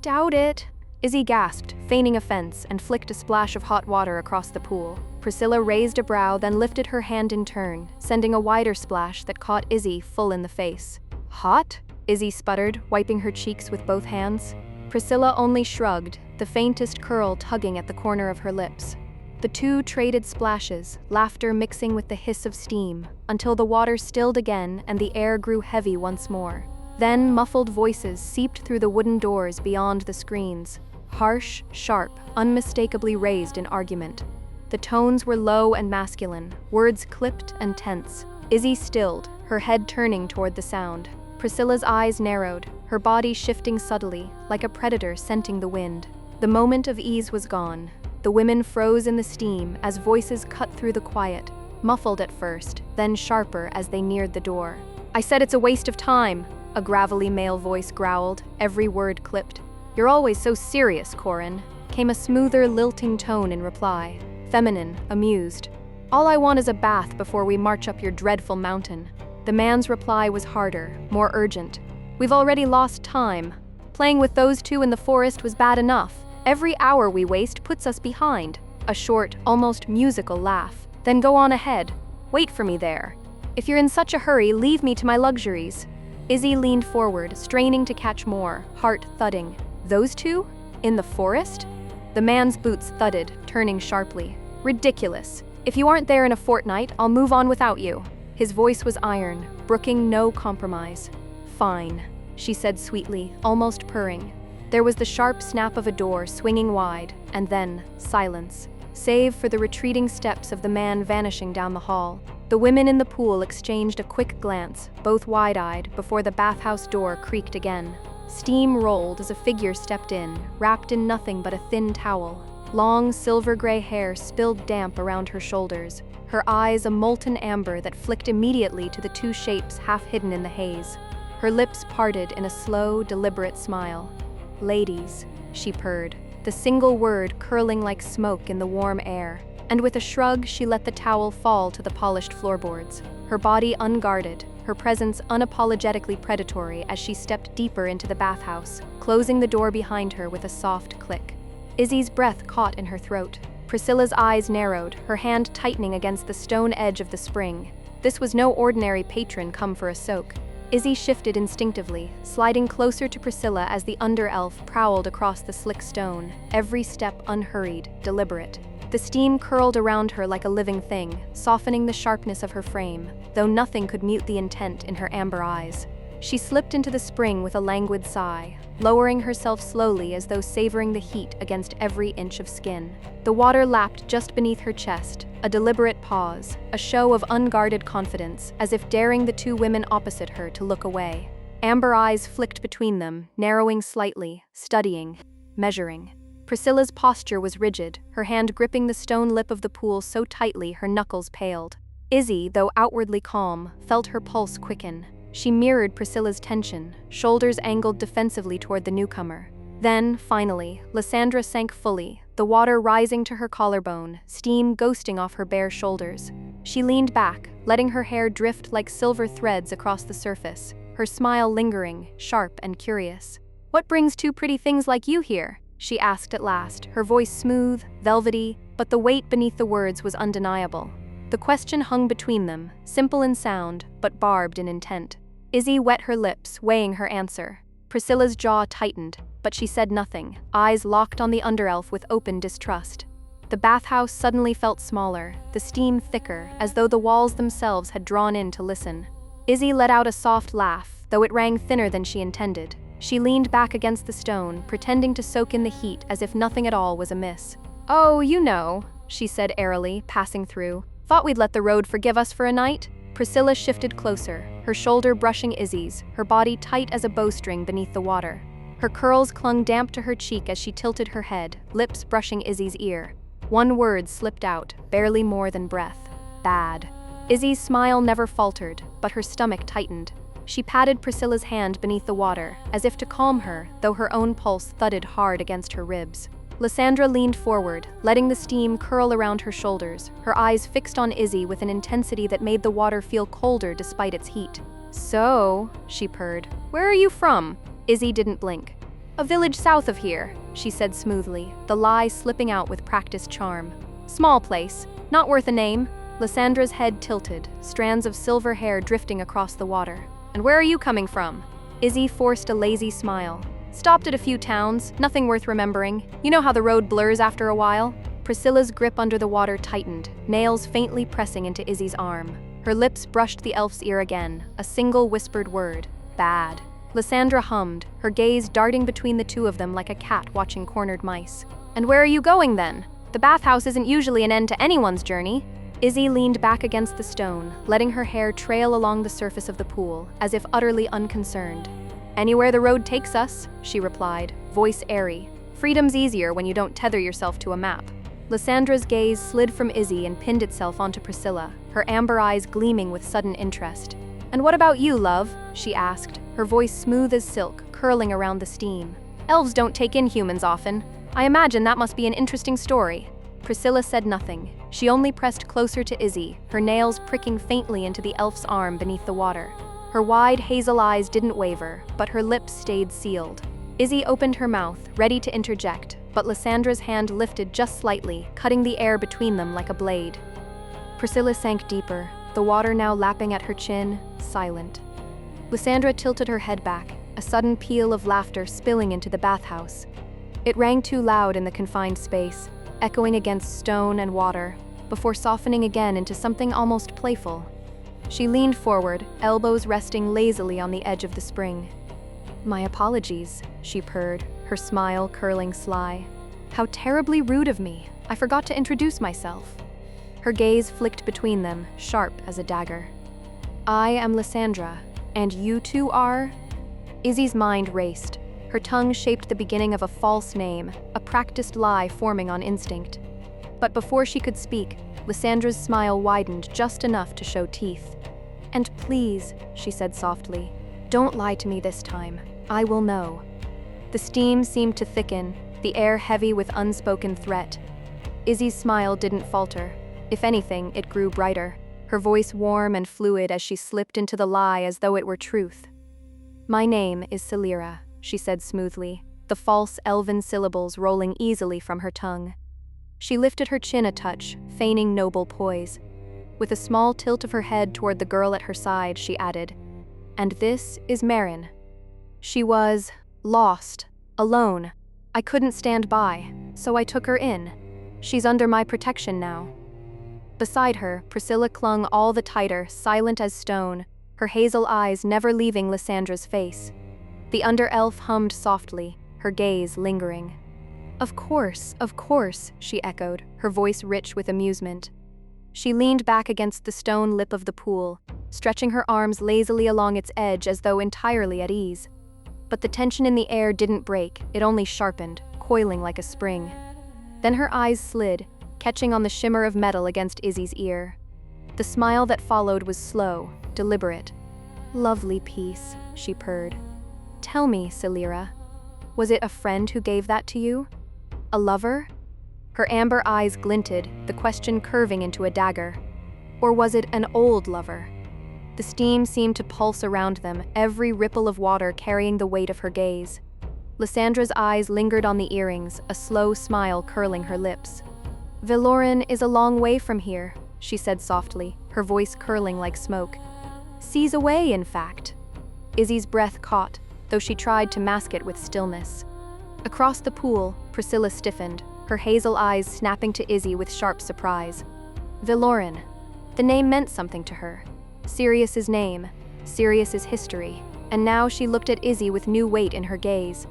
Doubt it, Izzi gasped, feigning offense, and flicked a splash of hot water across the pool. Priscilla raised a brow, then lifted her hand in turn, sending a wider splash that caught Izzi full in the face. Hot? Izzi sputtered, wiping her cheeks with both hands. Priscilla only shrugged, the faintest curl tugging at the corner of her lips. The two traded splashes, laughter mixing with the hiss of steam, until the water stilled again and the air grew heavy once more. Then muffled voices seeped through the wooden doors beyond the screens, harsh, sharp, unmistakably raised in argument. The tones were low and masculine, words clipped and tense. Izzi stilled, her head turning toward the sound. Priscilla's eyes narrowed, her body shifting subtly, like a predator scenting the wind. The moment of ease was gone. The women froze in the steam as voices cut through the quiet, muffled at first, then sharper as they neared the door. I said it's a waste of time, a gravelly male voice growled, every word clipped. You're always so serious, Corin, came a smoother, lilting tone in reply, feminine, amused. All I want is a bath before we march up your dreadful mountain. The man's reply was harder, more urgent. We've already lost time. Playing with those two in the forest was bad enough. Every hour we waste puts us behind. A short, almost musical laugh. Then go on ahead. Wait for me there. If you're in such a hurry, leave me to my luxuries. Izzi leaned forward, straining to catch more, heart thudding. Those two? In the forest? The man's boots thudded, turning sharply. Ridiculous. If you aren't there in a fortnight, I'll move on without you. His voice was iron, brooking no compromise. Fine, she said sweetly, almost purring. There was the sharp snap of a door swinging wide, and then silence, save for the retreating steps of the man vanishing down the hall. The women in the pool exchanged a quick glance, both wide-eyed, before the bathhouse door creaked again. Steam rolled as a figure stepped in, wrapped in nothing but a thin towel. Long, silver-gray hair spilled damp around her shoulders, her eyes a molten amber that flicked immediately to the two shapes half hidden in the haze. Her lips parted in a slow, deliberate smile. Ladies, she purred, the single word curling like smoke in the warm air, and with a shrug she let the towel fall to the polished floorboards, her body unguarded, her presence unapologetically predatory as she stepped deeper into the bathhouse, closing the door behind her with a soft click. Izzy's breath caught in her throat. Priscilla's eyes narrowed, her hand tightening against the stone edge of the spring. This was no ordinary patron come for a soak. Izzi shifted instinctively, sliding closer to Priscilla as the under-elf prowled across the slick stone, every step unhurried, deliberate. The steam curled around her like a living thing, softening the sharpness of her frame, though nothing could mute the intent in her amber eyes. She slipped into the spring with a languid sigh, lowering herself slowly as though savoring the heat against every inch of skin. The water lapped just beneath her chest, a deliberate pause, a show of unguarded confidence, as if daring the two women opposite her to look away. Amber eyes flicked between them, narrowing slightly, studying, measuring. Priscilla's posture was rigid, her hand gripping the stone lip of the pool so tightly her knuckles paled. Izzi, though outwardly calm, felt her pulse quicken. She mirrored Priscilla's tension, shoulders angled defensively toward the newcomer. Then, finally, Lysandra sank fully, the water rising to her collarbone, steam ghosting off her bare shoulders. She leaned back, letting her hair drift like silver threads across the surface, her smile lingering, sharp and curious. "What brings two pretty things like you here?" she asked at last, her voice smooth, velvety, but the weight beneath the words was undeniable. The question hung between them, simple in sound, but barbed in intent. Izzi wet her lips, weighing her answer. Priscilla's jaw tightened, but she said nothing, eyes locked on the underelf with open distrust. The bathhouse suddenly felt smaller, the steam thicker, as though the walls themselves had drawn in to listen. Izzi let out a soft laugh, though it rang thinner than she intended. She leaned back against the stone, pretending to soak in the heat as if nothing at all was amiss. "Oh, you know," she said airily, passing through. "Thought we'd let the road forgive us for a night?" Priscilla shifted closer, her shoulder brushing Izzi's, her body tight as a bowstring beneath the water. Her curls clung damp to her cheek as she tilted her head, lips brushing Izzi's ear. One word slipped out, barely more than breath. "Bad." Izzi's smile never faltered, but her stomach tightened. She patted Priscilla's hand beneath the water, as if to calm her, though her own pulse thudded hard against her ribs. Lysandra leaned forward, letting the steam curl around her shoulders, her eyes fixed on Izzi with an intensity that made the water feel colder despite its heat. "So," she purred, "where are you from?" Izzi didn't blink. "A village south of here," she said smoothly, the lie slipping out with practiced charm. "Small place, not worth a name." Lysandra's head tilted, strands of silver hair drifting across the water. "And where are you coming from?" Izzi forced a lazy smile. "Stopped at a few towns, nothing worth remembering. You know how the road blurs after a while?" Priscilla's grip under the water tightened, nails faintly pressing into Izzi's arm. Her lips brushed the elf's ear again, a single whispered word: "Bad." Lysandra hummed, her gaze darting between the two of them like a cat watching cornered mice. "And where are you going then? The bathhouse isn't usually an end to anyone's journey." Izzi leaned back against the stone, letting her hair trail along the surface of the pool, as if utterly unconcerned. "Anywhere the road takes us," she replied, voice airy. "Freedom's easier when you don't tether yourself to a map." Lysandra's gaze slid from Izzi and pinned itself onto Priscilla, her amber eyes gleaming with sudden interest. "And what about you, love?" she asked, her voice smooth as silk, curling around the steam. "Elves don't take in humans often. I imagine that must be an interesting story." Priscilla said nothing. She only pressed closer to Izzi, her nails pricking faintly into the elf's arm beneath the water. Her wide hazel eyes didn't waver, but her lips stayed sealed. Izzi opened her mouth, ready to interject, but Lysandra's hand lifted just slightly, cutting the air between them like a blade. Priscilla sank deeper, the water now lapping at her chin, silent. Lysandra tilted her head back, a sudden peal of laughter spilling into the bathhouse. It rang too loud in the confined space, echoing against stone and water, before softening again into something almost playful. She leaned forward, elbows resting lazily on the edge of the spring. "My apologies," she purred, her smile curling sly. "How terribly rude of me. I forgot to introduce myself." Her gaze flicked between them, sharp as a dagger. "I am Lysandra, and you two are?" Izzi's mind raced. Her tongue shaped the beginning of a false name, a practiced lie forming on instinct. But before she could speak, Lysandra's smile widened just enough to show teeth. "And please," she said softly, "don't lie to me this time. I will know." The steam seemed to thicken, the air heavy with unspoken threat. Izzi's smile didn't falter. If anything, it grew brighter, her voice warm and fluid as she slipped into the lie as though it were truth. "My name is Celira," she said smoothly, the false elven syllables rolling easily from her tongue. She lifted her chin a touch, feigning noble poise. With a small tilt of her head toward the girl at her side, she added, "And this is Marin." She was lost, alone. I couldn't stand by, so I took her in. She's under my protection now. Beside her, Priscilla clung all the tighter, silent as stone, her hazel eyes never leaving Lysandra's face. The under-elf hummed softly, her gaze lingering. Of course," she echoed, her voice rich with amusement. She leaned back against the stone lip of the pool, stretching her arms lazily along its edge as though entirely at ease. But the tension in the air didn't break, it only sharpened, coiling like a spring. Then her eyes slid, catching on the shimmer of metal against Izzi's ear. The smile that followed was slow, deliberate. "Lovely piece," she purred. "Tell me, Celira, was it a friend who gave that to you? A lover?" Her amber eyes glinted, the question curving into a dagger. Or was it an old lover? The steam seemed to pulse around them, every ripple of water carrying the weight of her gaze. Lysandra's eyes lingered on the earrings, a slow smile curling her lips. "Valoran is a long way from here," she said softly, her voice curling like smoke. "Seas away, in fact." Izzi's breath caught, though she tried to mask it with stillness. Across the pool, Priscilla stiffened, her hazel eyes snapping to Izzi with sharp surprise. Valoran. The name meant something to her. Sirius's name, Sirius's history, and now she looked at Izzi with new weight in her gaze.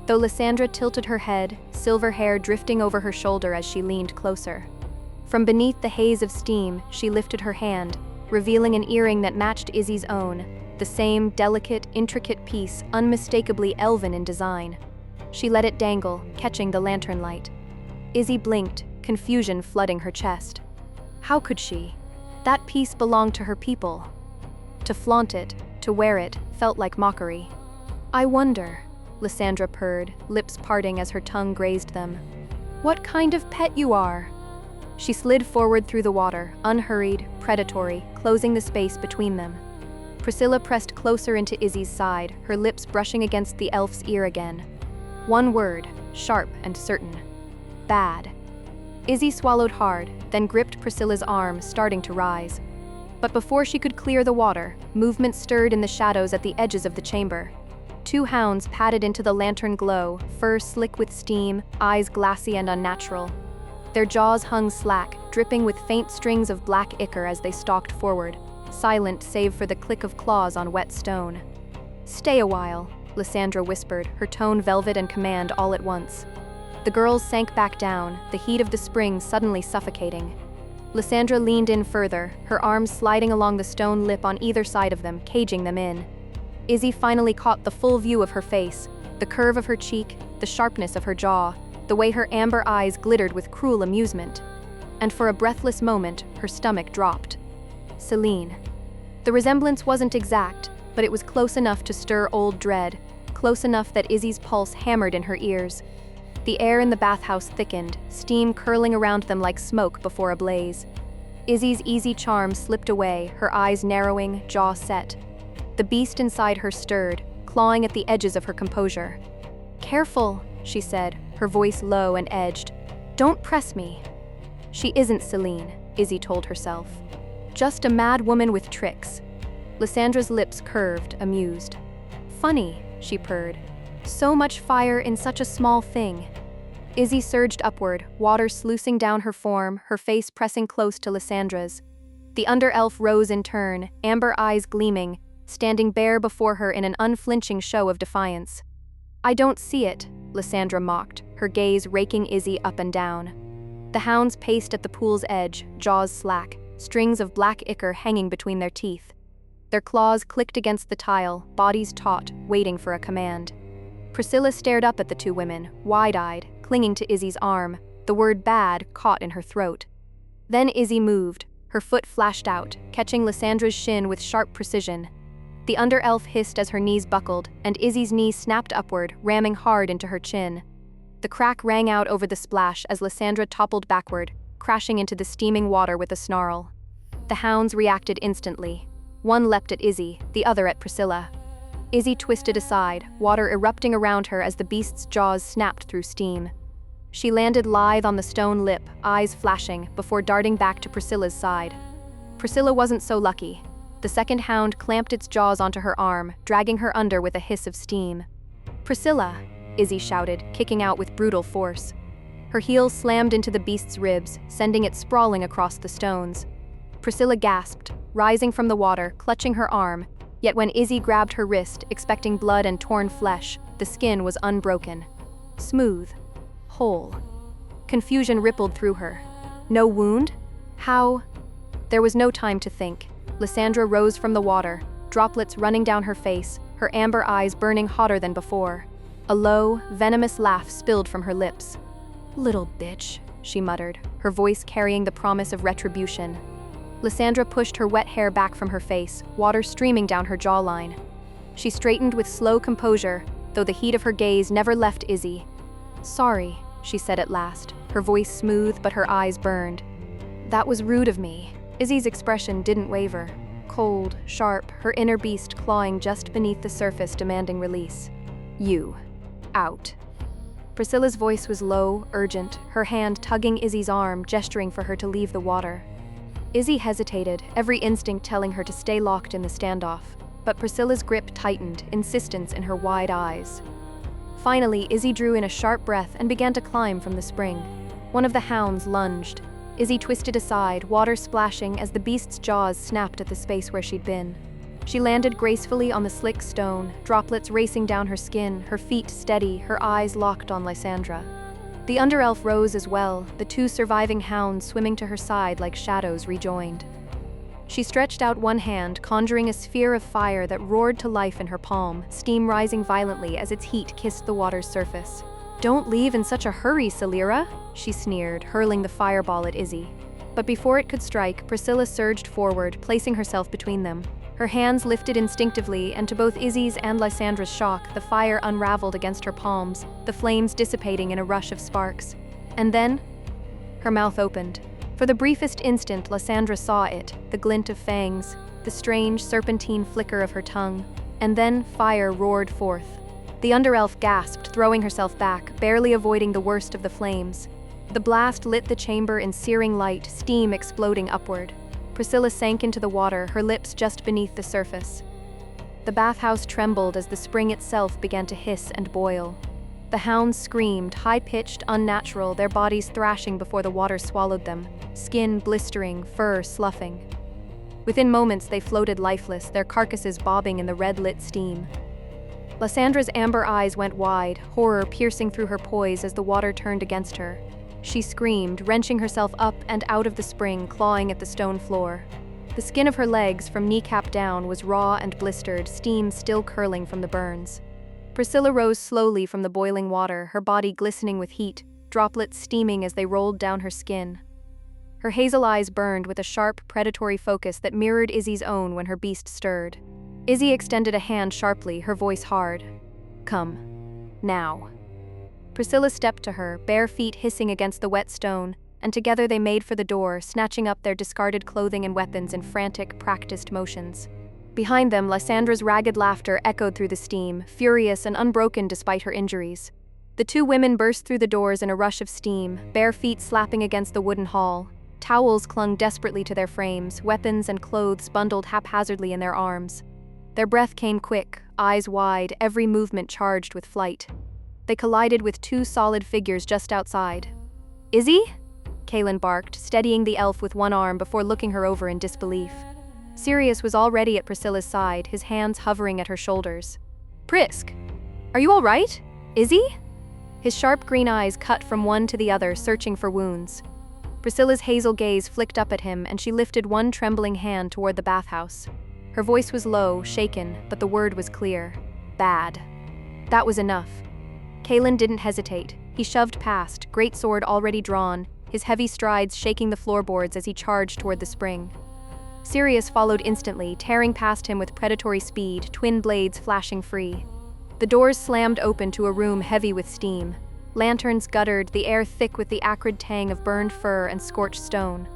Though Lysandra tilted her head, silver hair drifting over her shoulder as she leaned closer. From beneath the haze of steam, she lifted her hand, revealing an earring that matched Izzi's own, the same delicate, intricate piece, unmistakably elven in design. She let it dangle, catching the lantern light. Izzi blinked, confusion flooding her chest. How could she? That piece belonged to her people. To flaunt it, to wear it, felt like mockery. "I wonder," Lysandra purred, lips parting as her tongue grazed them. "What kind of pet you are?" She slid forward through the water, unhurried, predatory, closing the space between them. Priscilla pressed closer into Izzi's side, her lips brushing against the elf's ear again. One word, sharp and certain. Bad. Izzi swallowed hard, then gripped Priscilla's arm, starting to rise. But before she could clear the water, movement stirred in the shadows at the edges of the chamber. Two hounds padded into the lantern glow, fur slick with steam, eyes glassy and unnatural. Their jaws hung slack, dripping with faint strings of black ichor as they stalked forward, silent save for the click of claws on wet stone. "Stay a while," Lysandra whispered, her tone velvet and command all at once. The girls sank back down, the heat of the spring suddenly suffocating. Lysandra leaned in further, her arms sliding along the stone lip on either side of them, caging them in. Izzi finally caught the full view of her face, the curve of her cheek, the sharpness of her jaw, the way her amber eyes glittered with cruel amusement. And for a breathless moment, her stomach dropped. Celine. The resemblance wasn't exact, but it was close enough to stir old dread, close enough that Izzi's pulse hammered in her ears. The air in the bathhouse thickened, steam curling around them like smoke before a blaze. Izzi's easy charm slipped away, her eyes narrowing, jaw set. The beast inside her stirred, clawing at the edges of her composure. "Careful," she said, her voice low and edged. "Don't press me." "She isn't Celine," Izzi told herself. "Just a mad woman with tricks." Lysandra's lips curved, amused. "Funny," she purred. "So much fire in such a small thing." Izzi surged upward, water sluicing down her form, her face pressing close to Lysandra's. The under-elf rose in turn, amber eyes gleaming, standing bare before her in an unflinching show of defiance. "I don't see it," Lysandra mocked, her gaze raking Izzi up and down. The hounds paced at the pool's edge, jaws slack, strings of black ichor hanging between their teeth. Their claws clicked against the tile, bodies taut, waiting for a command. Priscilla stared up at the two women, wide-eyed, clinging to Izzi's arm, the word bad caught in her throat. Then Izzi moved, her foot flashed out, catching Lysandra's shin with sharp precision. The under-elf hissed as her knees buckled, and Izzi's knee snapped upward, ramming hard into her chin. The crack rang out over the splash as Lysandra toppled backward, crashing into the steaming water with a snarl. The hounds reacted instantly. One leapt at Izzi, the other at Priscilla. Izzi twisted aside, water erupting around her as the beast's jaws snapped through steam. She landed lithe on the stone lip, eyes flashing, before darting back to Priscilla's side. Priscilla wasn't so lucky. The second hound clamped its jaws onto her arm, dragging her under with a hiss of steam. "Priscilla!" Izzi shouted, kicking out with brutal force. Her heels slammed into the beast's ribs, sending it sprawling across the stones. Priscilla gasped, rising from the water, clutching her arm, yet when Izzi grabbed her wrist, expecting blood and torn flesh, the skin was unbroken. Smooth. Whole. Confusion rippled through her. No wound? How? There was no time to think. Lysandra rose from the water, droplets running down her face, her amber eyes burning hotter than before. A low, venomous laugh spilled from her lips. "Little bitch," she muttered, her voice carrying the promise of retribution. Lysandra pushed her wet hair back from her face, water streaming down her jawline. She straightened with slow composure, though the heat of her gaze never left Izzi. "Sorry," she said at last, her voice smooth but her eyes burned. "That was rude of me." Izzi's expression didn't waver. Cold, sharp, her inner beast clawing just beneath the surface demanding release. "You. Out." Priscilla's voice was low, urgent, her hand tugging Izzi's arm, gesturing for her to leave the water. Izzi hesitated, every instinct telling her to stay locked in the standoff, but Priscilla's grip tightened, insistence in her wide eyes. Finally, Izzi drew in a sharp breath and began to climb from the spring. One of the hounds lunged. Izzi twisted aside, water splashing as the beast's jaws snapped at the space where she'd been. She landed gracefully on the slick stone, droplets racing down her skin, her feet steady, her eyes locked on Lysandra. The underelf rose as well, the two surviving hounds swimming to her side like shadows rejoined. She stretched out one hand, conjuring a sphere of fire that roared to life in her palm, steam rising violently as its heat kissed the water's surface. "Don't leave in such a hurry, Salira," she sneered, hurling the fireball at Izzi. But before it could strike, Priscilla surged forward, placing herself between them. Her hands lifted instinctively, and to both Izzi's and Lysandra's shock, the fire unraveled against her palms, the flames dissipating in a rush of sparks. And then, her mouth opened. For the briefest instant, Lysandra saw it, the glint of fangs, the strange, serpentine flicker of her tongue. And then, fire roared forth. The underelf gasped, throwing herself back, barely avoiding the worst of the flames. The blast lit the chamber in searing light, steam exploding upward. Priscilla sank into the water, her lips just beneath the surface. The bathhouse trembled as the spring itself began to hiss and boil. The hounds screamed, high-pitched, unnatural, their bodies thrashing before the water swallowed them, skin blistering, fur sloughing. Within moments they floated lifeless, their carcasses bobbing in the red-lit steam. Lysandra's amber eyes went wide, horror piercing through her poise as the water turned against her. She screamed, wrenching herself up and out of the spring, clawing at the stone floor. The skin of her legs, from kneecap down, was raw and blistered, steam still curling from the burns. Priscilla rose slowly from the boiling water, her body glistening with heat, droplets steaming as they rolled down her skin. Her hazel eyes burned with a sharp, predatory focus that mirrored Izzi's own when her beast stirred. Izzi extended a hand sharply, her voice hard. "Come. Now." Priscilla stepped to her, bare feet hissing against the wet stone, and together they made for the door, snatching up their discarded clothing and weapons in frantic, practiced motions. Behind them, Lysandra's ragged laughter echoed through the steam, furious and unbroken despite her injuries. The two women burst through the doors in a rush of steam, bare feet slapping against the wooden hall. Towels clung desperately to their frames, weapons and clothes bundled haphazardly in their arms. Their breath came quick, eyes wide, every movement charged with flight. They collided with two solid figures just outside. "Izzi?" Kaelen barked, steadying the elf with one arm before looking her over in disbelief. Sirius was already at Priscilla's side, his hands hovering at her shoulders. "Prisk, are you all right? Izzi?" His sharp green eyes cut from one to the other, searching for wounds. Priscilla's hazel gaze flicked up at him, and she lifted one trembling hand toward the bathhouse. Her voice was low, shaken, but the word was clear. "Bad." That was enough. Kaelen didn't hesitate. He shoved past, greatsword already drawn, his heavy strides shaking the floorboards as he charged toward the spring. Sirius followed instantly, tearing past him with predatory speed, twin blades flashing free. The doors slammed open to a room heavy with steam. Lanterns guttered, the air thick with the acrid tang of burned fur and scorched stone.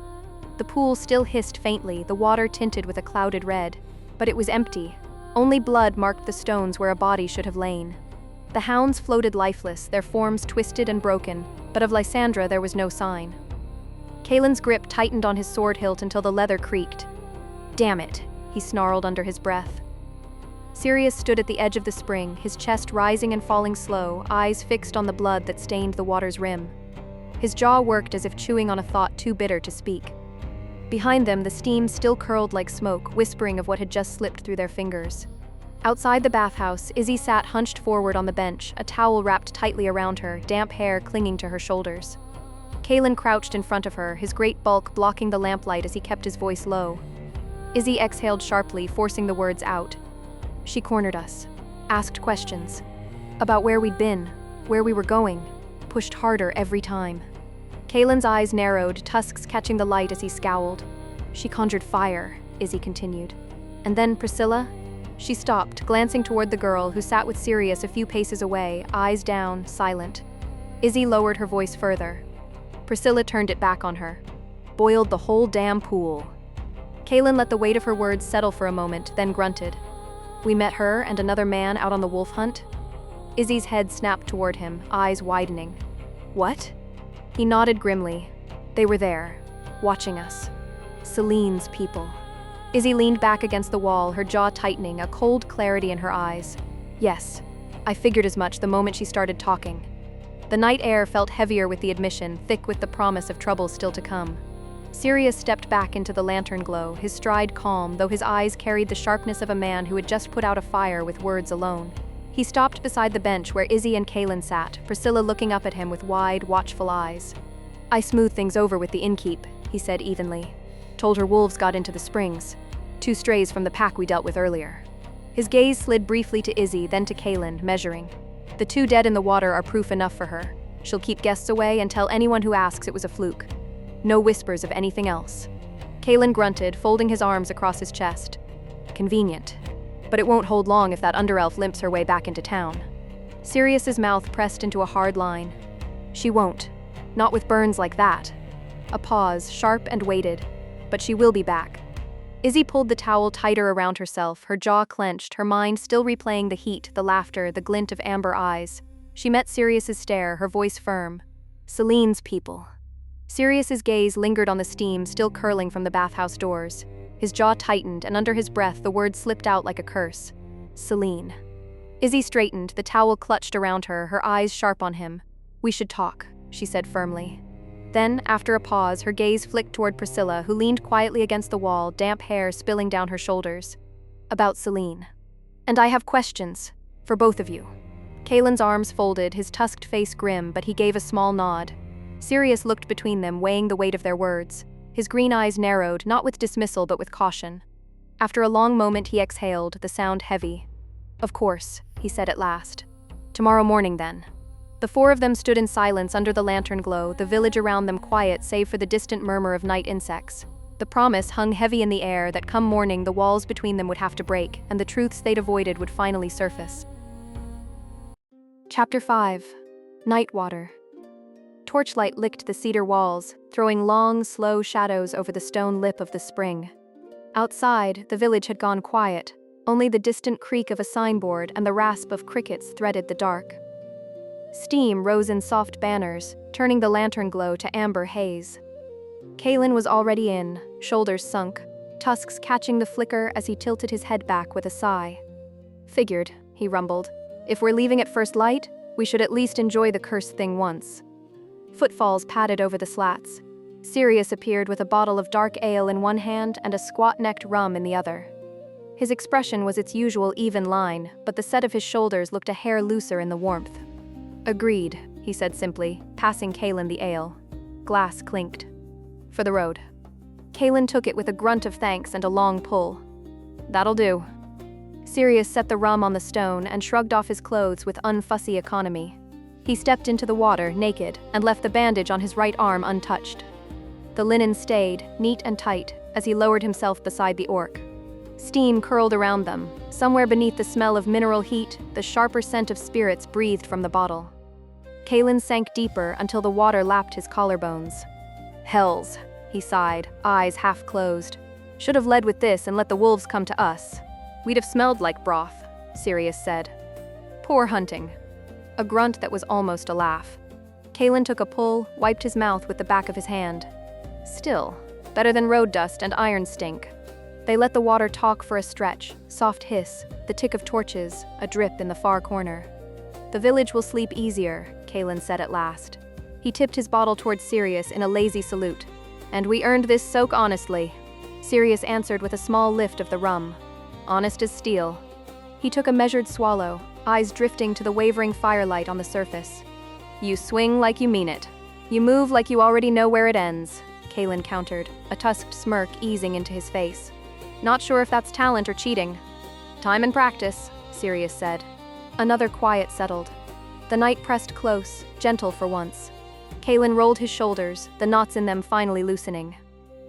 The pool still hissed faintly, the water tinted with a clouded red. But it was empty. Only blood marked the stones where a body should have lain. The hounds floated lifeless, their forms twisted and broken, but of Lysandra there was no sign. Kaelen's grip tightened on his sword hilt until the leather creaked. "Damn it," he snarled under his breath. Sirius stood at the edge of the spring, his chest rising and falling slow, eyes fixed on the blood that stained the water's rim. His jaw worked as if chewing on a thought too bitter to speak. Behind them, the steam still curled like smoke, whispering of what had just slipped through their fingers. Outside the bathhouse, Izzi sat hunched forward on the bench, a towel wrapped tightly around her, damp hair clinging to her shoulders. Kaelen crouched in front of her, his great bulk blocking the lamplight as he kept his voice low. Izzi exhaled sharply, forcing the words out. She cornered us, asked questions. About where we'd been, where we were going, pushed harder every time. Kaelen's eyes narrowed, tusks catching the light as he scowled. She conjured fire, Izzi continued. And then Priscilla? She stopped, glancing toward the girl who sat with Sirius a few paces away, eyes down, silent. Izzi lowered her voice further. Priscilla turned it back on her. Boiled the whole damn pool. Kaelen let the weight of her words settle for a moment, then grunted. We met her and another man out on the wolf hunt? Izzi's head snapped toward him, eyes widening. What? He nodded grimly. They were there, watching us. Celine's people. Izzi leaned back against the wall, her jaw tightening, a cold clarity in her eyes. Yes, I figured as much the moment she started talking. The night air felt heavier with the admission, thick with the promise of trouble still to come. Sirius stepped back into the lantern glow, his stride calm, though his eyes carried the sharpness of a man who had just put out a fire with words alone. He stopped beside the bench where Izzi and Kaelen sat, Priscilla looking up at him with wide, watchful eyes. I smoothed things over with the innkeep, he said evenly. Told her wolves got into the springs. 2 strays from the pack we dealt with earlier. His gaze slid briefly to Izzi, then to Kaelen, measuring. The 2 dead in the water are proof enough for her. She'll keep guests away and tell anyone who asks it was a fluke. No whispers of anything else. Kaelen grunted, folding his arms across his chest. Convenient. But it won't hold long if that underelf limps her way back into town. Sirius's mouth pressed into a hard line. She won't. Not with burns like that. A pause, sharp and weighted. But she will be back. Izzi pulled the towel tighter around herself, her jaw clenched, her mind still replaying the heat, the laughter, the glint of amber eyes. She met Sirius's stare, her voice firm. Celine's people. Sirius's gaze lingered on the steam still curling from the bathhouse doors. His jaw tightened, and under his breath the word slipped out like a curse. Celine. Izzi straightened, the towel clutched around her, her eyes sharp on him. We should talk, she said firmly. Then, after a pause, her gaze flicked toward Priscilla, who leaned quietly against the wall, damp hair spilling down her shoulders. About Celine. And I have questions. For both of you. Kaelen's arms folded, his tusked face grim, but he gave a small nod. Sirius looked between them, weighing the weight of their words. His green eyes narrowed, not with dismissal but with caution. After a long moment he exhaled, the sound heavy. Of course, he said at last. Tomorrow morning then. The 4 of them stood in silence under the lantern glow, the village around them quiet save for the distant murmur of night insects. The promise hung heavy in the air that come morning the walls between them would have to break, and the truths they'd avoided would finally surface. Chapter 5. Nightwater. Torchlight licked the cedar walls, throwing long, slow shadows over the stone lip of the spring. Outside, the village had gone quiet. Only the distant creak of a signboard and the rasp of crickets threaded the dark. Steam rose in soft banners, turning the lantern glow to amber haze. Kaelen was already in, shoulders sunk, tusks catching the flicker as he tilted his head back with a sigh. Figured, he rumbled. If we're leaving at first light, we should at least enjoy the cursed thing once. Footfalls padded over the slats. Sirius appeared with a bottle of dark ale in one hand and a squat-necked rum in the other. His expression was its usual even line, but the set of his shoulders looked a hair looser in the warmth. Agreed, he said simply, passing Kaelen the ale. Glass clinked. For the road. Kaelen took it with a grunt of thanks and a long pull. That'll do. Sirius set the rum on the stone and shrugged off his clothes with unfussy economy. He stepped into the water, naked, and left the bandage on his right arm untouched. The linen stayed, neat and tight, as he lowered himself beside the orc. Steam curled around them. Somewhere beneath the smell of mineral heat, the sharper scent of spirits breathed from the bottle. Kaelen sank deeper until the water lapped his collarbones. Hells, he sighed, eyes half closed. Should have led with this and let the wolves come to us. We'd have smelled like broth, Sirius said. Poor hunting. A grunt that was almost a laugh. Kaelen took a pull, wiped his mouth with the back of his hand. Still, better than road dust and iron stink. They let the water talk for a stretch, soft hiss, the tick of torches, a drip in the far corner. The village will sleep easier, Kaelen said at last. He tipped his bottle towards Sirius in a lazy salute. And we earned this soak honestly. Sirius answered with a small lift of the rum. Honest as steel. He took a measured swallow, eyes drifting to the wavering firelight on the surface. You swing like you mean it. You move like you already know where it ends, Kaelen countered, a tusked smirk easing into his face. Not sure if that's talent or cheating. Time and practice, Sirius said. Another quiet settled. The night pressed close, gentle for once. Kaelen rolled his shoulders, the knots in them finally loosening.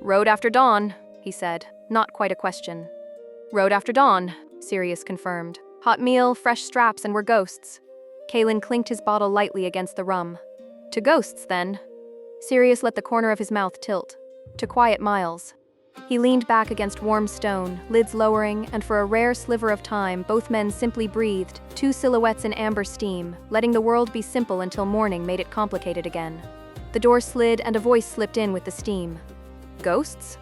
Road after dawn, he said, not quite a question. Road after dawn, Sirius confirmed. Hot meal, fresh straps, and we're ghosts. Kaelen clinked his bottle lightly against the rum. To ghosts, then. Sirius let the corner of his mouth tilt. To quiet miles. He leaned back against warm stone, lids lowering, and for a rare sliver of time, both men simply breathed, two silhouettes in amber steam, letting the world be simple until morning made it complicated again. The door slid and a voice slipped in with the steam. Ghosts?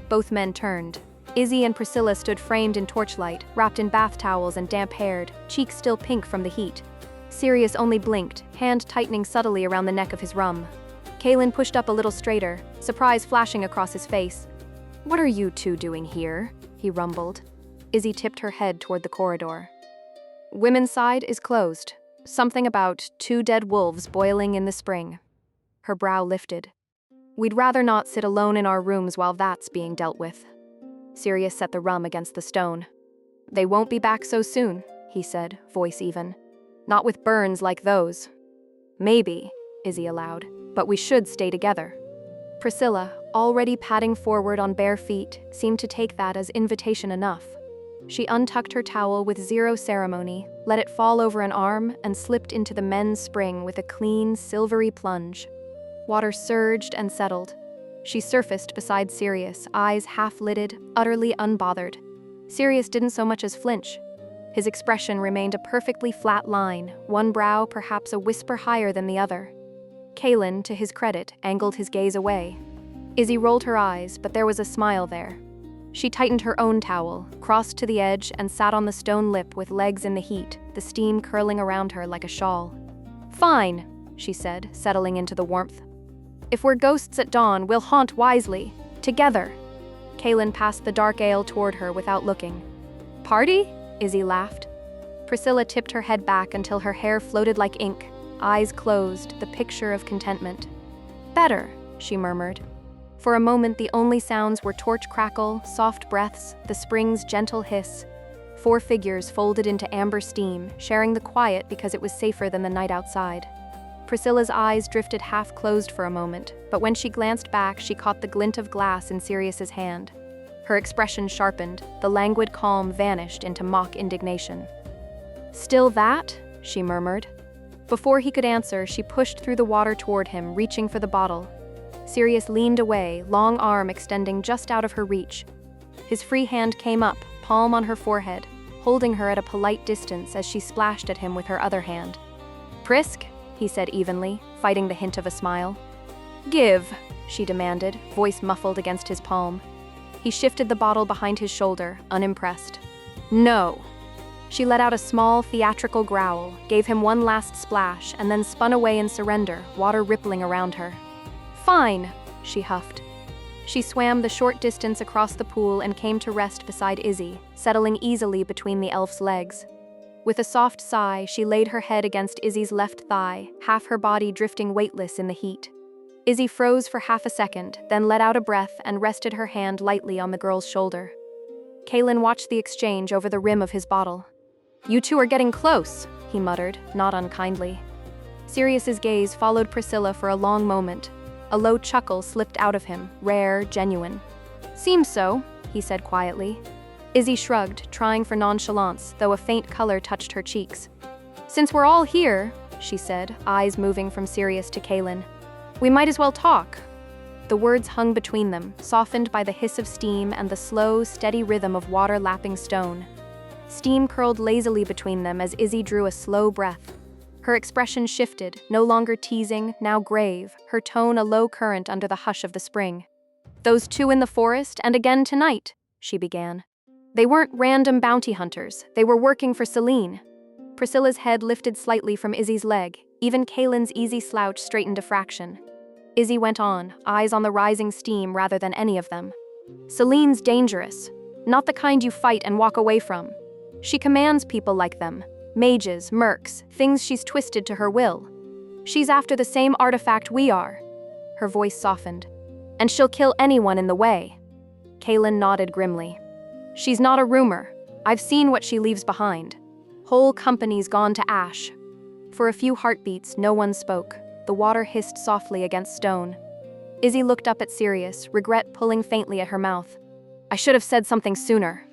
Both men turned. Izzi and Priscilla stood framed in torchlight, wrapped in bath towels and damp-haired, cheeks still pink from the heat. Sirius only blinked, hand tightening subtly around the neck of his rum. Kaelen pushed up a little straighter, surprise flashing across his face. What are you two doing here? He rumbled. Izzi tipped her head toward the corridor. Women's side is closed. Something about 2 dead wolves boiling in the spring. Her brow lifted. We'd rather not sit alone in our rooms while that's being dealt with. Sirius set the rum against the stone. They won't be back so soon, he said, voice even. Not with burns like those. Maybe, Izzi allowed, but we should stay together. Priscilla, already padding forward on bare feet, seemed to take that as invitation enough. She untucked her towel with zero ceremony, let it fall over an arm, and slipped into the men's spring with a clean, silvery plunge. Water surged and settled. She surfaced beside Sirius, eyes half-lidded, utterly unbothered. Sirius didn't so much as flinch. His expression remained a perfectly flat line, one brow perhaps a whisper higher than the other. Kaelen, to his credit, angled his gaze away. Izzi rolled her eyes, but there was a smile there. She tightened her own towel, crossed to the edge, and sat on the stone lip with legs in the heat, the steam curling around her like a shawl. Fine, she said, settling into the warmth. If we're ghosts at dawn, we'll haunt wisely. Together. Kaelen passed the dark ale toward her without looking. Party? Izzi laughed. Priscilla tipped her head back until her hair floated like ink, eyes closed, the picture of contentment. Better, she murmured. For a moment, the only sounds were torch crackle, soft breaths, the spring's gentle hiss. 4 figures folded into amber steam, sharing the quiet because it was safer than the night outside. Priscilla's eyes drifted half-closed for a moment, but when she glanced back, she caught the glint of glass in Sirius's hand. Her expression sharpened, the languid calm vanished into mock indignation. Still that? She murmured. Before he could answer, she pushed through the water toward him, reaching for the bottle. Sirius leaned away, long arm extending just out of her reach. His free hand came up, palm on her forehead, holding her at a polite distance as she splashed at him with her other hand. Prisk, he said evenly, fighting the hint of a smile. Give, she demanded, voice muffled against his palm. He shifted the bottle behind his shoulder, unimpressed. No. She let out a small, theatrical growl, gave him one last splash, and then spun away in surrender, water rippling around her. Fine, she huffed. She swam the short distance across the pool and came to rest beside Izzi, settling easily between the elf's legs. With a soft sigh, she laid her head against Izzi's left thigh, half her body drifting weightless in the heat. Izzi froze for half a second, then let out a breath and rested her hand lightly on the girl's shoulder. Kaelen watched the exchange over the rim of his bottle. You two are getting close, he muttered, not unkindly. Sirius's gaze followed Priscilla for a long moment. A low chuckle slipped out of him, rare, genuine. Seems so, he said quietly. Izzi shrugged, trying for nonchalance, though a faint color touched her cheeks. Since we're all here, she said, eyes moving from Sirius to Kaelen, we might as well talk. The words hung between them, softened by the hiss of steam and the slow, steady rhythm of water lapping stone. Steam curled lazily between them as Izzi drew a slow breath. Her expression shifted, no longer teasing, now grave, her tone a low current under the hush of the spring. "Those two in the forest, and again tonight," she began. "They weren't random bounty hunters, they were working for Celine." Priscilla's head lifted slightly from Izzy's leg, even Kaelen's easy slouch straightened a fraction. Izzi went on, eyes on the rising steam rather than any of them. "Celine's dangerous, not the kind you fight and walk away from. She commands people like them. Mages, mercs, things she's twisted to her will. She's after the same artifact we are." Her voice softened. "And she'll kill anyone in the way." Kaelen nodded grimly. "She's not a rumor. I've seen what she leaves behind. Whole companies gone to ash." For a few heartbeats, no one spoke. The water hissed softly against stone. Izzi looked up at Sirius, regret pulling faintly at her mouth. "I should have said something sooner."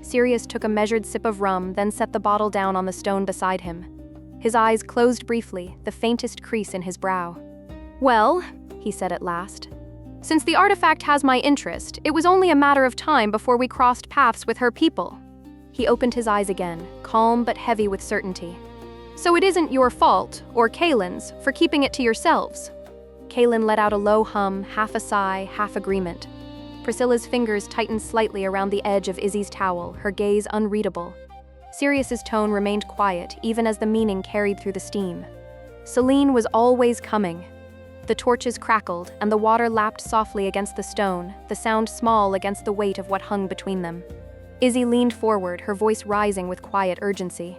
Sirius took a measured sip of rum, then set the bottle down on the stone beside him. His eyes closed briefly, the faintest crease in his brow. "Well," he said at last, "since the artifact has my interest, it was only a matter of time before we crossed paths with her people." He opened his eyes again, calm but heavy with certainty. "So it isn't your fault, or Kaelen's, for keeping it to yourselves." Kaelen let out a low hum, half a sigh, half agreement. Priscilla's fingers tightened slightly around the edge of Izzy's towel, her gaze unreadable. Sirius's tone remained quiet, even as the meaning carried through the steam. Celine was always coming. The torches crackled, and the water lapped softly against the stone, the sound small against the weight of what hung between them. Izzi leaned forward, her voice rising with quiet urgency.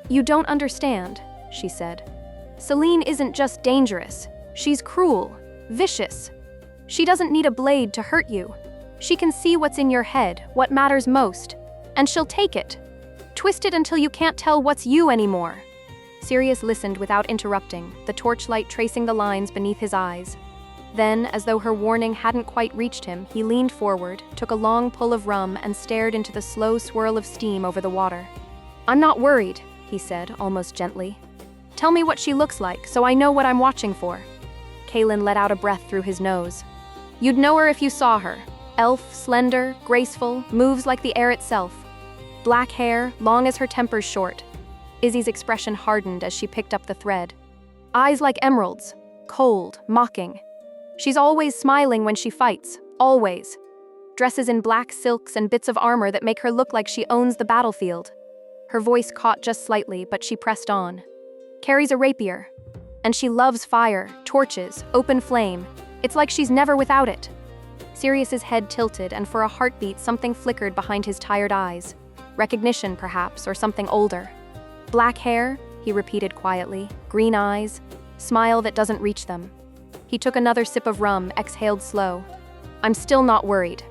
"You don't understand," she said. "Celine isn't just dangerous. She's cruel, vicious. She doesn't need a blade to hurt you. She can see what's in your head, what matters most, and she'll take it. Twist it until you can't tell what's you anymore." Sirius listened without interrupting, the torchlight tracing the lines beneath his eyes. Then, as though her warning hadn't quite reached him, he leaned forward, took a long pull of rum, and stared into the slow swirl of steam over the water. "I'm not worried," he said, almost gently. "Tell me what she looks like, so I know what I'm watching for." Kaelen let out a breath through his nose. "You'd know her if you saw her. Elf, slender, graceful, moves like the air itself. Black hair, long as her temper's short." Izzy's expression hardened as she picked up the thread. "Eyes like emeralds, cold, mocking. She's always smiling when she fights, always. Dresses in black silks and bits of armor that make her look like she owns the battlefield." Her voice caught just slightly, but she pressed on. "Carries a rapier. And she loves fire, torches, open flame. It's like she's never without it." Sirius's head tilted, and for a heartbeat something flickered behind his tired eyes. Recognition, perhaps, or something older. "Black hair," he repeated quietly, "green eyes, smile that doesn't reach them." He took another sip of rum, exhaled slow. "I'm still not worried."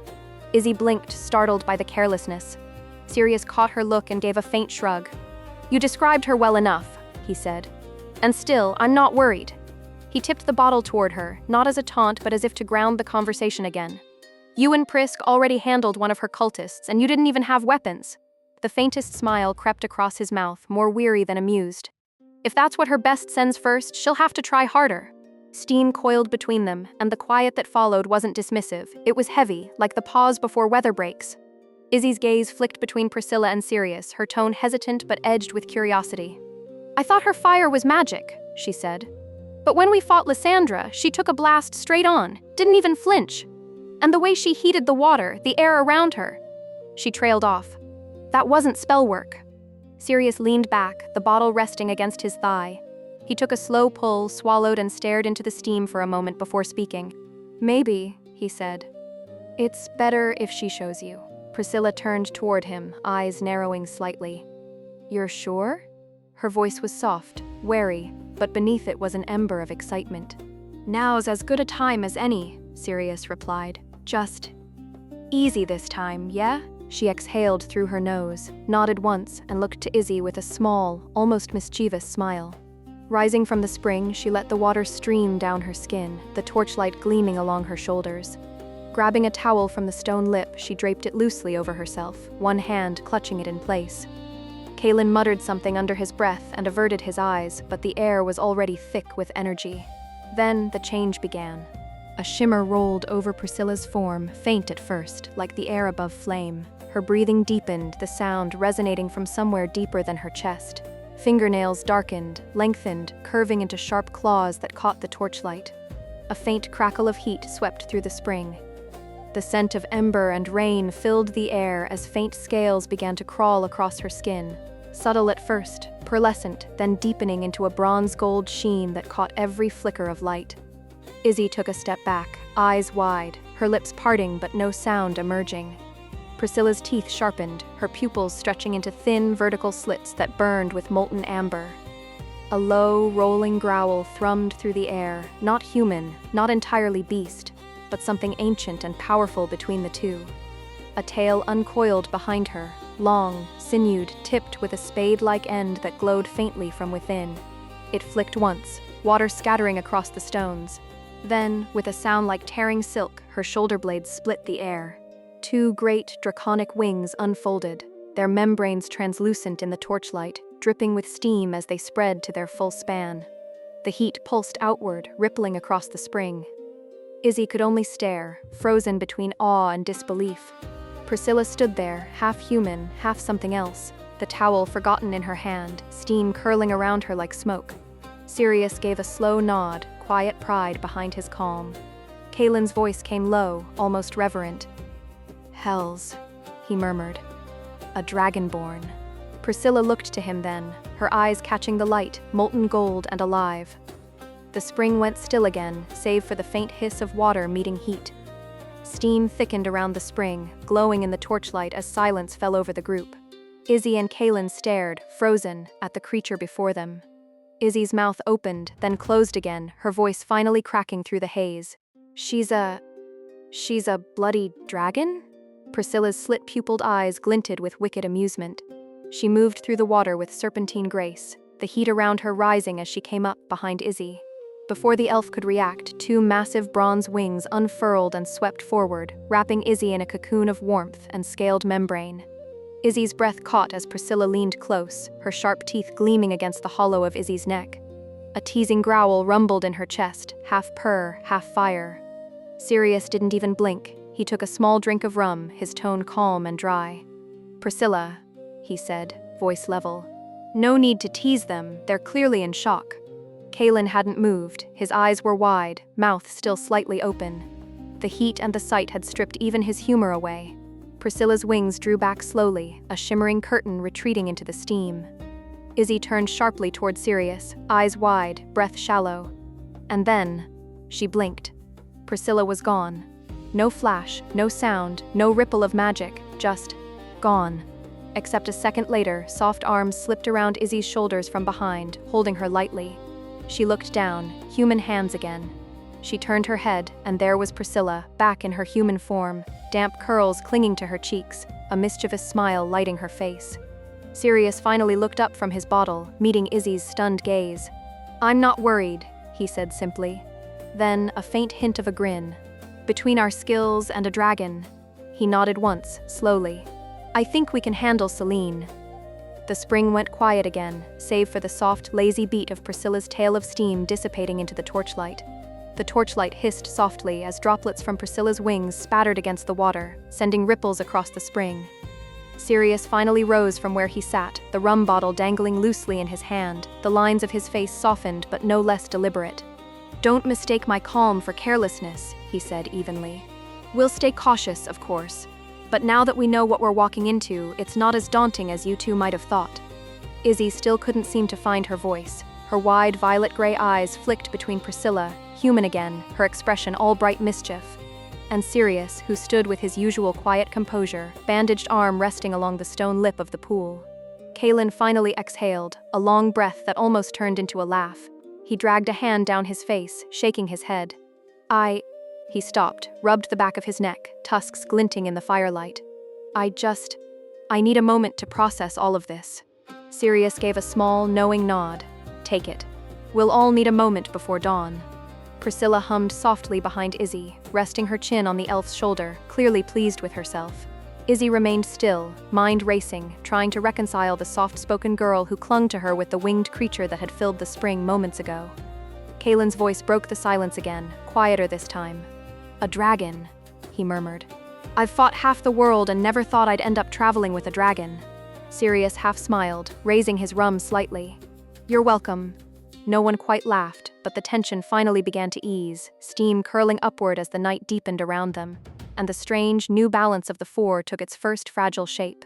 Izzi blinked, startled by the carelessness. Sirius caught her look and gave a faint shrug. "You described her well enough," he said. "And still, I'm not worried." He tipped the bottle toward her, not as a taunt but as if to ground the conversation again. "You and Prisk already handled one of her cultists, and you didn't even have weapons." The faintest smile crept across his mouth, more weary than amused. "If that's what her best sends first, she'll have to try harder." Steam coiled between them, and the quiet that followed wasn't dismissive. It was heavy, like the pause before weather breaks. Izzy's gaze flicked between Priscilla and Sirius, her tone hesitant but edged with curiosity. "I thought her fire was magic," she said. "But when we fought Lysandra, she took a blast straight on, didn't even flinch. And the way she heated the water, the air around her." She trailed off. "That wasn't spell work." Sirius leaned back, the bottle resting against his thigh. He took a slow pull, swallowed, and stared into the steam for a moment before speaking. "Maybe," he said. "It's better if she shows you." Priscilla turned toward him, eyes narrowing slightly. "You're sure?" Her voice was soft, wary, but beneath it was an ember of excitement. "Now's as good a time as any," Sirius replied. "Just easy this time, yeah?" She exhaled through her nose, nodded once, and looked to Izzi with a small, almost mischievous smile. Rising from the spring, she let the water stream down her skin, the torchlight gleaming along her shoulders. Grabbing a towel from the stone lip, she draped it loosely over herself, one hand clutching it in place. Kaelen muttered something under his breath and averted his eyes, but the air was already thick with energy. Then the change began. A shimmer rolled over Priscilla's form, faint at first, like the air above flame. Her breathing deepened, the sound resonating from somewhere deeper than her chest. Fingernails darkened, lengthened, curving into sharp claws that caught the torchlight. A faint crackle of heat swept through the spring. The scent of ember and rain filled the air as faint scales began to crawl across her skin. Subtle at first, pearlescent, then deepening into a bronze-gold sheen that caught every flicker of light. Izzi took a step back, eyes wide, her lips parting but no sound emerging. Priscilla's teeth sharpened, her pupils stretching into thin, vertical slits that burned with molten amber. A low, rolling growl thrummed through the air, not human, not entirely beast, but something ancient and powerful between the two. A tail uncoiled behind her, long, sinewed, tipped with a spade-like end that glowed faintly from within. It flicked once, water scattering across the stones. Then, with a sound like tearing silk, her shoulder blades split the air. Two great, draconic wings unfolded, their membranes translucent in the torchlight, dripping with steam as they spread to their full span. The heat pulsed outward, rippling across the spring. Izzi could only stare, frozen between awe and disbelief. Priscilla stood there, half human, half something else, the towel forgotten in her hand, steam curling around her like smoke. Sirius gave a slow nod, quiet pride behind his calm. Kaelen's voice came low, almost reverent. "Hells," he murmured. "A dragonborn." Priscilla looked to him then, her eyes catching the light, molten gold and alive. The spring went still again, save for the faint hiss of water meeting heat. Steam thickened around the spring, glowing in the torchlight as silence fell over the group. Izzi and Kaelen stared, frozen, at the creature before them. Izzi's mouth opened, then closed again, her voice finally cracking through the haze. She's a bloody dragon?" Priscilla's slit-pupiled eyes glinted with wicked amusement. She moved through the water with serpentine grace, the heat around her rising as she came up behind Izzi. Before the elf could react, two massive bronze wings unfurled and swept forward, wrapping Izzi in a cocoon of warmth and scaled membrane. Izzi's breath caught as Priscilla leaned close, her sharp teeth gleaming against the hollow of Izzi's neck. A teasing growl rumbled in her chest, half purr, half fire. Sirius didn't even blink. He took a small drink of rum, his tone calm and dry. "Priscilla," he said, voice level. "No need to tease them, they're clearly in shock." Kaelen hadn't moved, his eyes were wide, mouth still slightly open. The heat and the sight had stripped even his humor away. Priscilla's wings drew back slowly, a shimmering curtain retreating into the steam. Izzi turned sharply toward Sirius, eyes wide, breath shallow. And then, she blinked. Priscilla was gone. No flash, no sound, no ripple of magic, just gone. Except a second later, soft arms slipped around Izzi's shoulders from behind, holding her lightly. She looked down, human hands again. She turned her head, and there was Priscilla, back in her human form, damp curls clinging to her cheeks, a mischievous smile lighting her face. Sirius finally looked up from his bottle, meeting Izzi's stunned gaze. "I'm not worried," he said simply. Then, a faint hint of a grin. "Between our skills and a dragon." He nodded once, slowly. "I think we can handle Celine." The spring went quiet again, save for the soft, lazy beat of Priscilla's tail of steam dissipating into the torchlight. The torchlight hissed softly as droplets from Priscilla's wings spattered against the water, sending ripples across the spring. Sirius finally rose from where he sat, the rum bottle dangling loosely in his hand, the lines of his face softened but no less deliberate. "Don't mistake my calm for carelessness," he said evenly. "We'll stay cautious, of course. But now that we know what we're walking into, it's not as daunting as you two might have thought." Izzi still couldn't seem to find her voice. Her wide violet-gray eyes flicked between Priscilla, human again, her expression all bright mischief, and Sirius, who stood with his usual quiet composure, bandaged arm resting along the stone lip of the pool. Kaelen finally exhaled, a long breath that almost turned into a laugh. He dragged a hand down his face, shaking his head. He stopped, rubbed the back of his neck, tusks glinting in the firelight. I need a moment to process all of this." Sirius gave a small, knowing nod. "Take it. We'll all need a moment before dawn." Priscilla hummed softly behind Izzi, resting her chin on the elf's shoulder, clearly pleased with herself. Izzi remained still, mind racing, trying to reconcile the soft-spoken girl who clung to her with the winged creature that had filled the spring moments ago. Kaelen's voice broke the silence again, quieter this time. "A dragon," he murmured. I've fought half the world and never thought I'd end up traveling with a dragon. Sirius half smiled, raising his rum slightly. You're welcome. No one quite laughed, but the tension finally began to ease, steam curling upward as the night deepened around them, and the strange, new balance of the four took its first fragile shape.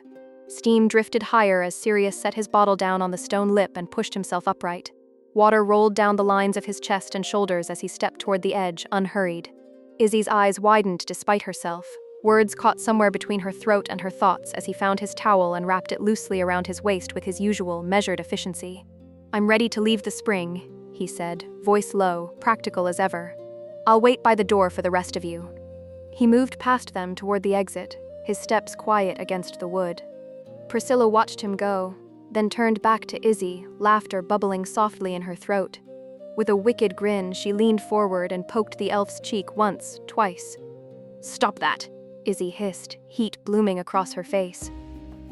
Steam drifted higher as Sirius set his bottle down on the stone lip and pushed himself upright. Water rolled down the lines of his chest and shoulders as he stepped toward the edge, unhurried. Izzy's eyes widened despite herself. Words caught somewhere between her throat and her thoughts as he found his towel and wrapped it loosely around his waist with his usual, measured efficiency. I'm ready to leave the spring, he said, voice low, practical as ever. I'll wait by the door for the rest of you. He moved past them toward the exit, his steps quiet against the wood. Priscilla watched him go, then turned back to Izzi, laughter bubbling softly in her throat. With a wicked grin, she leaned forward and poked the elf's cheek once, twice. Stop that, Izzi hissed, heat blooming across her face.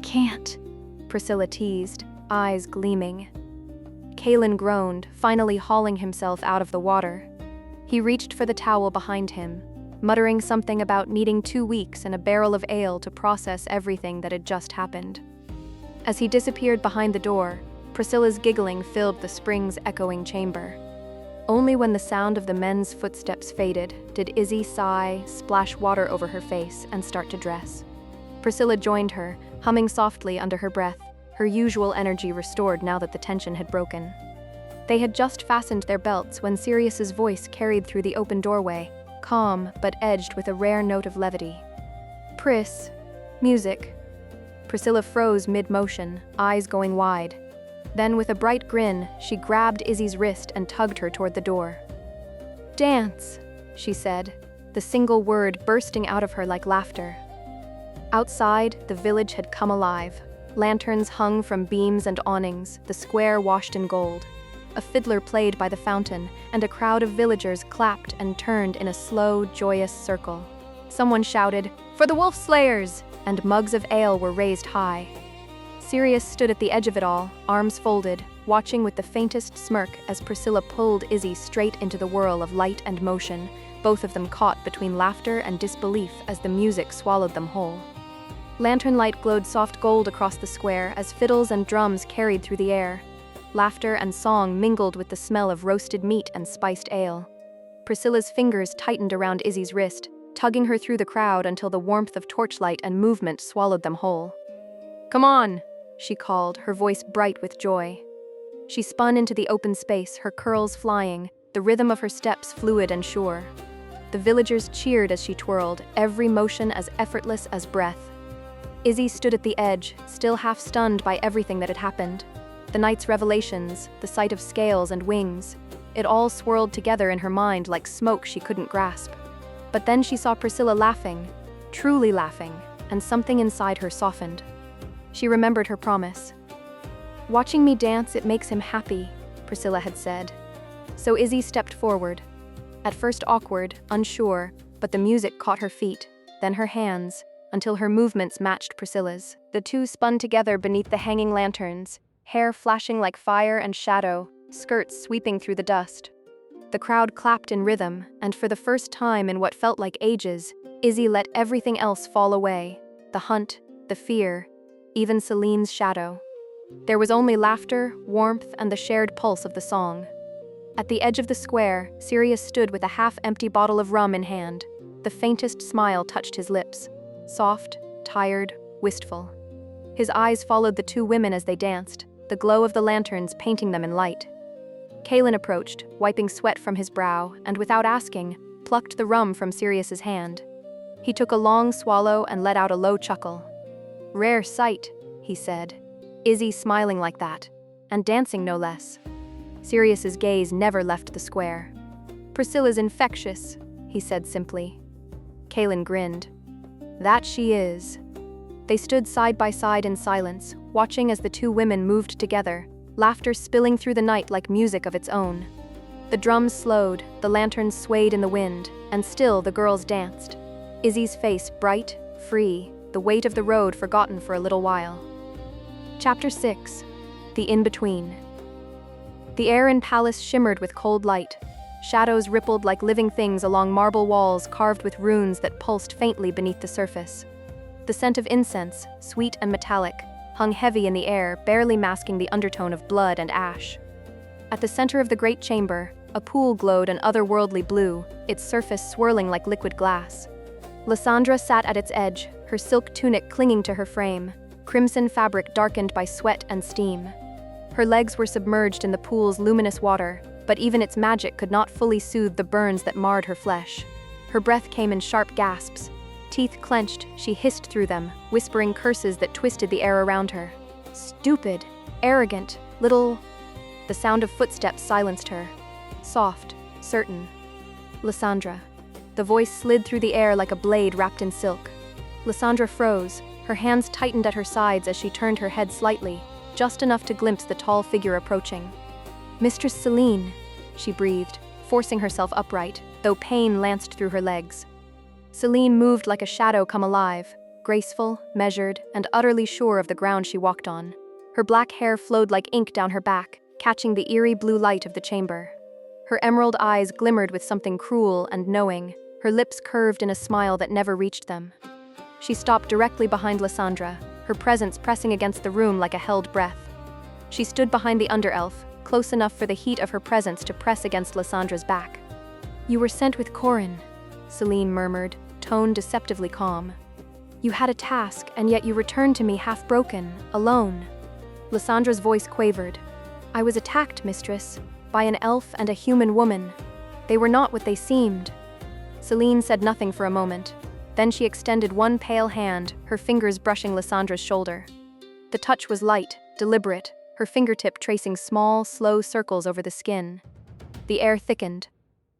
Can't, Priscilla teased, eyes gleaming. Kaelen groaned, finally hauling himself out of the water. He reached for the towel behind him, muttering something about needing 2 weeks and a barrel of ale to process everything that had just happened. As he disappeared behind the door, Priscilla's giggling filled the spring's echoing chamber. Only when the sound of the men's footsteps faded did Izzi sigh, splash water over her face, and start to dress. Priscilla joined her, humming softly under her breath, her usual energy restored now that the tension had broken. They had just fastened their belts when Sirius's voice carried through the open doorway, calm but edged with a rare note of levity. Pris, music. Priscilla froze mid-motion, eyes going wide. Then, with a bright grin, she grabbed Izzy's wrist and tugged her toward the door. Dance, she said, the single word bursting out of her like laughter. Outside, the village had come alive. Lanterns hung from beams and awnings, the square washed in gold. A fiddler played by the fountain, and a crowd of villagers clapped and turned in a slow, joyous circle. Someone shouted, "For the wolf slayers!" and mugs of ale were raised high. Sirius stood at the edge of it all, arms folded, watching with the faintest smirk as Priscilla pulled Izzi straight into the whirl of light and motion, both of them caught between laughter and disbelief as the music swallowed them whole. Lanternlight glowed soft gold across the square as fiddles and drums carried through the air. Laughter and song mingled with the smell of roasted meat and spiced ale. Priscilla's fingers tightened around Izzy's wrist, tugging her through the crowd until the warmth of torchlight and movement swallowed them whole. Come on, she called, her voice bright with joy. She spun into the open space, her curls flying, the rhythm of her steps fluid and sure. The villagers cheered as she twirled, every motion as effortless as breath. Izzi stood at the edge, still half stunned by everything that had happened. The night's revelations, the sight of scales and wings, it all swirled together in her mind like smoke she couldn't grasp. But then she saw Priscilla laughing, truly laughing, and something inside her softened. She remembered her promise. Watching me dance, it makes him happy, Priscilla had said. So Izzi stepped forward. At first awkward, unsure, but the music caught her feet, then her hands, until her movements matched Priscilla's. The two spun together beneath the hanging lanterns, hair flashing like fire and shadow, skirts sweeping through the dust. The crowd clapped in rhythm, and for the first time in what felt like ages, Izzi let everything else fall away, the hunt, the fear, even Celine's shadow. There was only laughter, warmth, and the shared pulse of the song. At the edge of the square, Sirius stood with a half-empty bottle of rum in hand. The faintest smile touched his lips. Soft, tired, wistful. His eyes followed the two women as they danced, the glow of the lanterns painting them in light. Kaelen approached, wiping sweat from his brow, and without asking, plucked the rum from Sirius's hand. He took a long swallow and let out a low chuckle. Rare sight, he said. Izzi smiling like that, and dancing no less. Sirius's gaze never left the square. Priscilla's infectious, he said simply. Kaelen grinned. That she is. They stood side by side in silence, watching as the two women moved together, laughter spilling through the night like music of its own. The drums slowed, the lanterns swayed in the wind, and still the girls danced. Izzi's face bright, free, the weight of the road forgotten for a little while. Chapter 6. The In-Between. The air in Palace shimmered with cold light. Shadows rippled like living things along marble walls carved with runes that pulsed faintly beneath the surface. The scent of incense, sweet and metallic, hung heavy in the air, barely masking the undertone of blood and ash. At the center of the great chamber, a pool glowed an otherworldly blue, its surface swirling like liquid glass. Lysandra sat at its edge, her silk tunic clinging to her frame, crimson fabric darkened by sweat and steam. Her legs were submerged in the pool's luminous water, but even its magic could not fully soothe the burns that marred her flesh. Her breath came in sharp gasps. Teeth clenched, she hissed through them, whispering curses that twisted the air around her. Stupid, arrogant, little... The sound of footsteps silenced her. Soft, certain. Lysandra. The voice slid through the air like a blade wrapped in silk. Lysandra froze, her hands tightened at her sides as she turned her head slightly, just enough to glimpse the tall figure approaching. Mistress Celine, she breathed, forcing herself upright, though pain lanced through her legs. Celine moved like a shadow come alive, graceful, measured, and utterly sure of the ground she walked on. Her black hair flowed like ink down her back, catching the eerie blue light of the chamber. Her emerald eyes glimmered with something cruel and knowing, her lips curved in a smile that never reached them. She stopped directly behind Lysandra, her presence pressing against the room like a held breath. She stood behind the underelf, close enough for the heat of her presence to press against Lysandra's back. "You were sent with Kaelen," Celine murmured, tone deceptively calm. "You had a task, and yet you returned to me half-broken, alone." Lysandra's voice quavered. "I was attacked, mistress, by an elf and a human woman. They were not what they seemed." Celine said nothing for a moment. Then she extended one pale hand, her fingers brushing Lysandra's shoulder. The touch was light, deliberate, her fingertip tracing small, slow circles over the skin. The air thickened.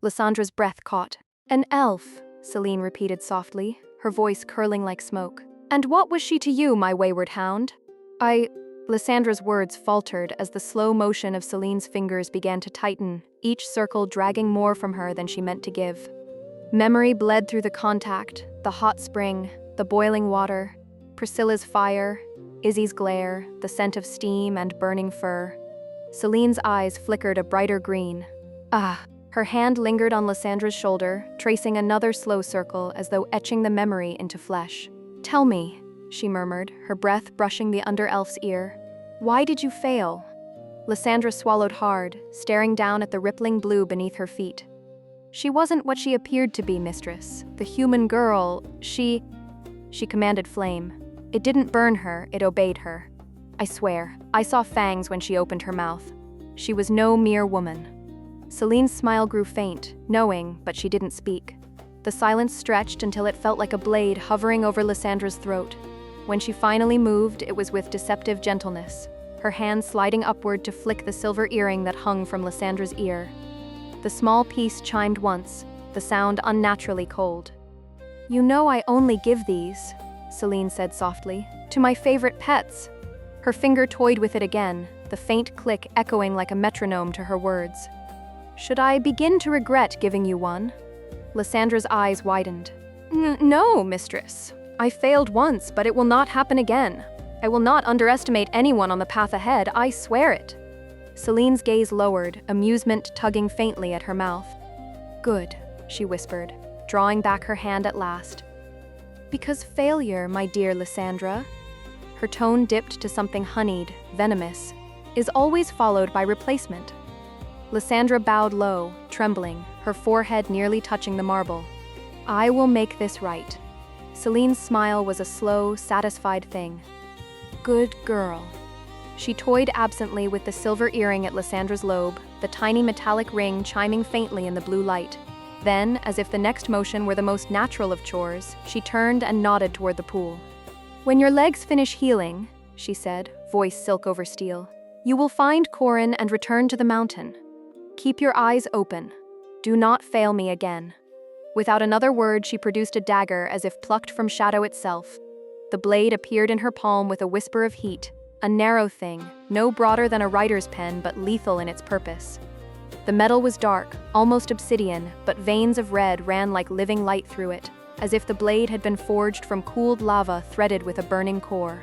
Lysandra's breath caught. "An elf," Celine repeated softly, her voice curling like smoke. "And what was she to you, my wayward hound?" Lysandra's words faltered as the slow motion of Celine's fingers began to tighten, each circle dragging more from her than she meant to give. Memory bled through the contact, the hot spring, the boiling water, Priscilla's fire, Izzi's glare, the scent of steam and burning fur. Celine's eyes flickered a brighter green. Her hand lingered on Lysandra's shoulder, tracing another slow circle as though etching the memory into flesh. "Tell me," she murmured, her breath brushing the under-elf's ear. "Why did you fail?" Lysandra swallowed hard, staring down at the rippling blue beneath her feet. "She wasn't what she appeared to be, mistress. The human girl, she commanded flame. It didn't burn her, it obeyed her. I swear, I saw fangs when she opened her mouth. She was no mere woman." Celine's smile grew faint, knowing, but she didn't speak. The silence stretched until it felt like a blade hovering over Lysandra's throat. When she finally moved, it was with deceptive gentleness, her hand sliding upward to flick the silver earring that hung from Lysandra's ear. The small piece chimed once, the sound unnaturally cold. "You know I only give these," Celine said softly, "to my favorite pets." Her finger toyed with it again, the faint click echoing like a metronome to her words. "Should I begin to regret giving you one?" Lysandra's eyes widened. No, mistress. I failed once, but it will not happen again. I will not underestimate anyone on the path ahead, I swear it." Celine's gaze lowered, amusement tugging faintly at her mouth. "Good," she whispered, drawing back her hand at last. "Because failure, my dear Lysandra," her tone dipped to something honeyed, venomous, "is always followed by replacement." Lysandra bowed low, trembling, her forehead nearly touching the marble. "I will make this right." Celine's smile was a slow, satisfied thing. "Good girl." She toyed absently with the silver earring at Lysandra's lobe, the tiny metallic ring chiming faintly in the blue light. Then, as if the next motion were the most natural of chores, she turned and nodded toward the pool. "When your legs finish healing," she said, voice silk over steel, "you will find Kaelen and return to the mountain. Keep your eyes open. Do not fail me again." Without another word, she produced a dagger as if plucked from shadow itself. The blade appeared in her palm with a whisper of heat, a narrow thing, no broader than a writer's pen but lethal in its purpose. The metal was dark, almost obsidian, but veins of red ran like living light through it, as if the blade had been forged from cooled lava threaded with a burning core.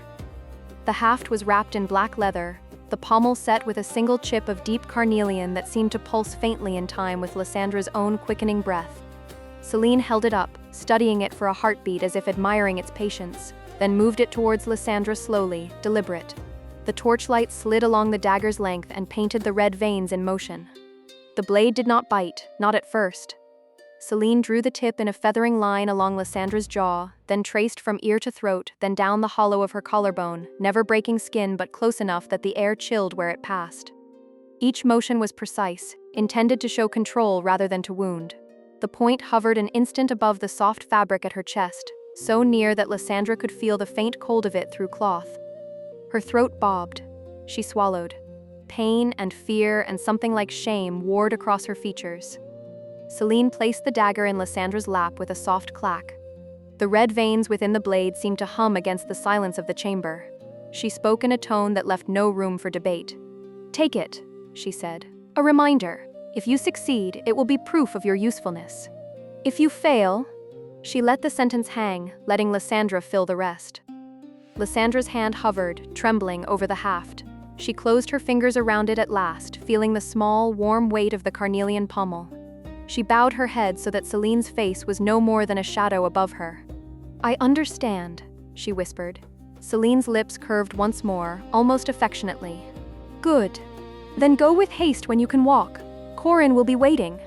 The haft was wrapped in black leather, the pommel set with a single chip of deep carnelian that seemed to pulse faintly in time with Lysandra's own quickening breath. Celine held it up, studying it for a heartbeat as if admiring its patience, then moved it towards Lysandra slowly, deliberate. The torchlight slid along the dagger's length and painted the red veins in motion. The blade did not bite, not at first. Celine drew the tip in a feathering line along Lysandra's jaw, then traced from ear to throat, then down the hollow of her collarbone, never breaking skin but close enough that the air chilled where it passed. Each motion was precise, intended to show control rather than to wound. The point hovered an instant above the soft fabric at her chest, so near that Lysandra could feel the faint cold of it through cloth. Her throat bobbed. She swallowed. Pain and fear and something like shame warred across her features. Celine placed the dagger in Lysandra's lap with a soft clack. The red veins within the blade seemed to hum against the silence of the chamber. She spoke in a tone that left no room for debate. "Take it," she said. "A reminder. If you succeed, it will be proof of your usefulness. If you fail..." She let the sentence hang, letting Lysandra fill the rest. Lysandra's hand hovered, trembling, over the haft. She closed her fingers around it at last, feeling the small, warm weight of the carnelian pommel. She bowed her head so that Celine's face was no more than a shadow above her. "I understand," she whispered. Celine's lips curved once more, almost affectionately. "Good. Then go with haste when you can walk. Corin will be waiting."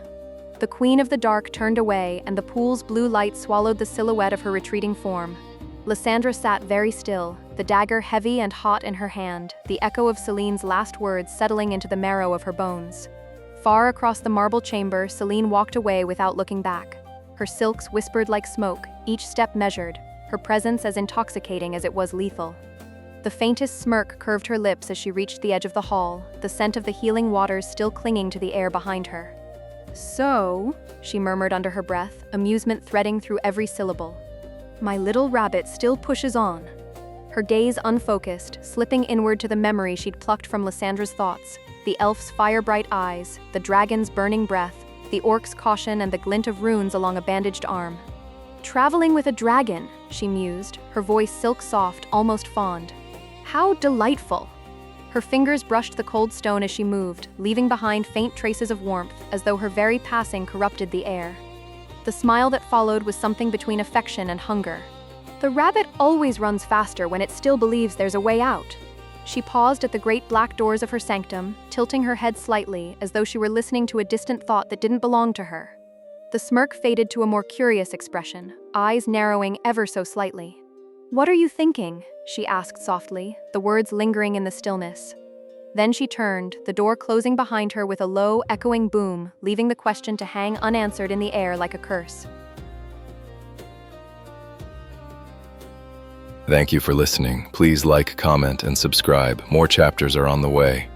The Queen of the Dark turned away, and the pool's blue light swallowed the silhouette of her retreating form. Lysandra sat very still, the dagger heavy and hot in her hand, the echo of Celine's last words settling into the marrow of her bones. Far across the marble chamber, Celine walked away without looking back. Her silks whispered like smoke, each step measured, her presence as intoxicating as it was lethal. The faintest smirk curved her lips as she reached the edge of the hall, the scent of the healing waters still clinging to the air behind her. "So," she murmured under her breath, amusement threading through every syllable. "My little rabbit still pushes on." Her gaze unfocused, slipping inward to the memory she'd plucked from Lysandra's thoughts, the elf's fire-bright eyes, the dragon's burning breath, the orc's caution and the glint of runes along a bandaged arm. "Traveling with a dragon," she mused, her voice silk-soft, almost fond. "How delightful!" Her fingers brushed the cold stone as she moved, leaving behind faint traces of warmth, as though her very passing corrupted the air. The smile that followed was something between affection and hunger. "The rabbit always runs faster when it still believes there's a way out." She paused at the great black doors of her sanctum, tilting her head slightly, as though she were listening to a distant thought that didn't belong to her. The smirk faded to a more curious expression, eyes narrowing ever so slightly. "What are you thinking?" she asked softly, the words lingering in the stillness. Then she turned, the door closing behind her with a low, echoing boom, leaving the question to hang unanswered in the air like a curse. Thank you for listening. Please like, comment, and subscribe. More chapters are on the way.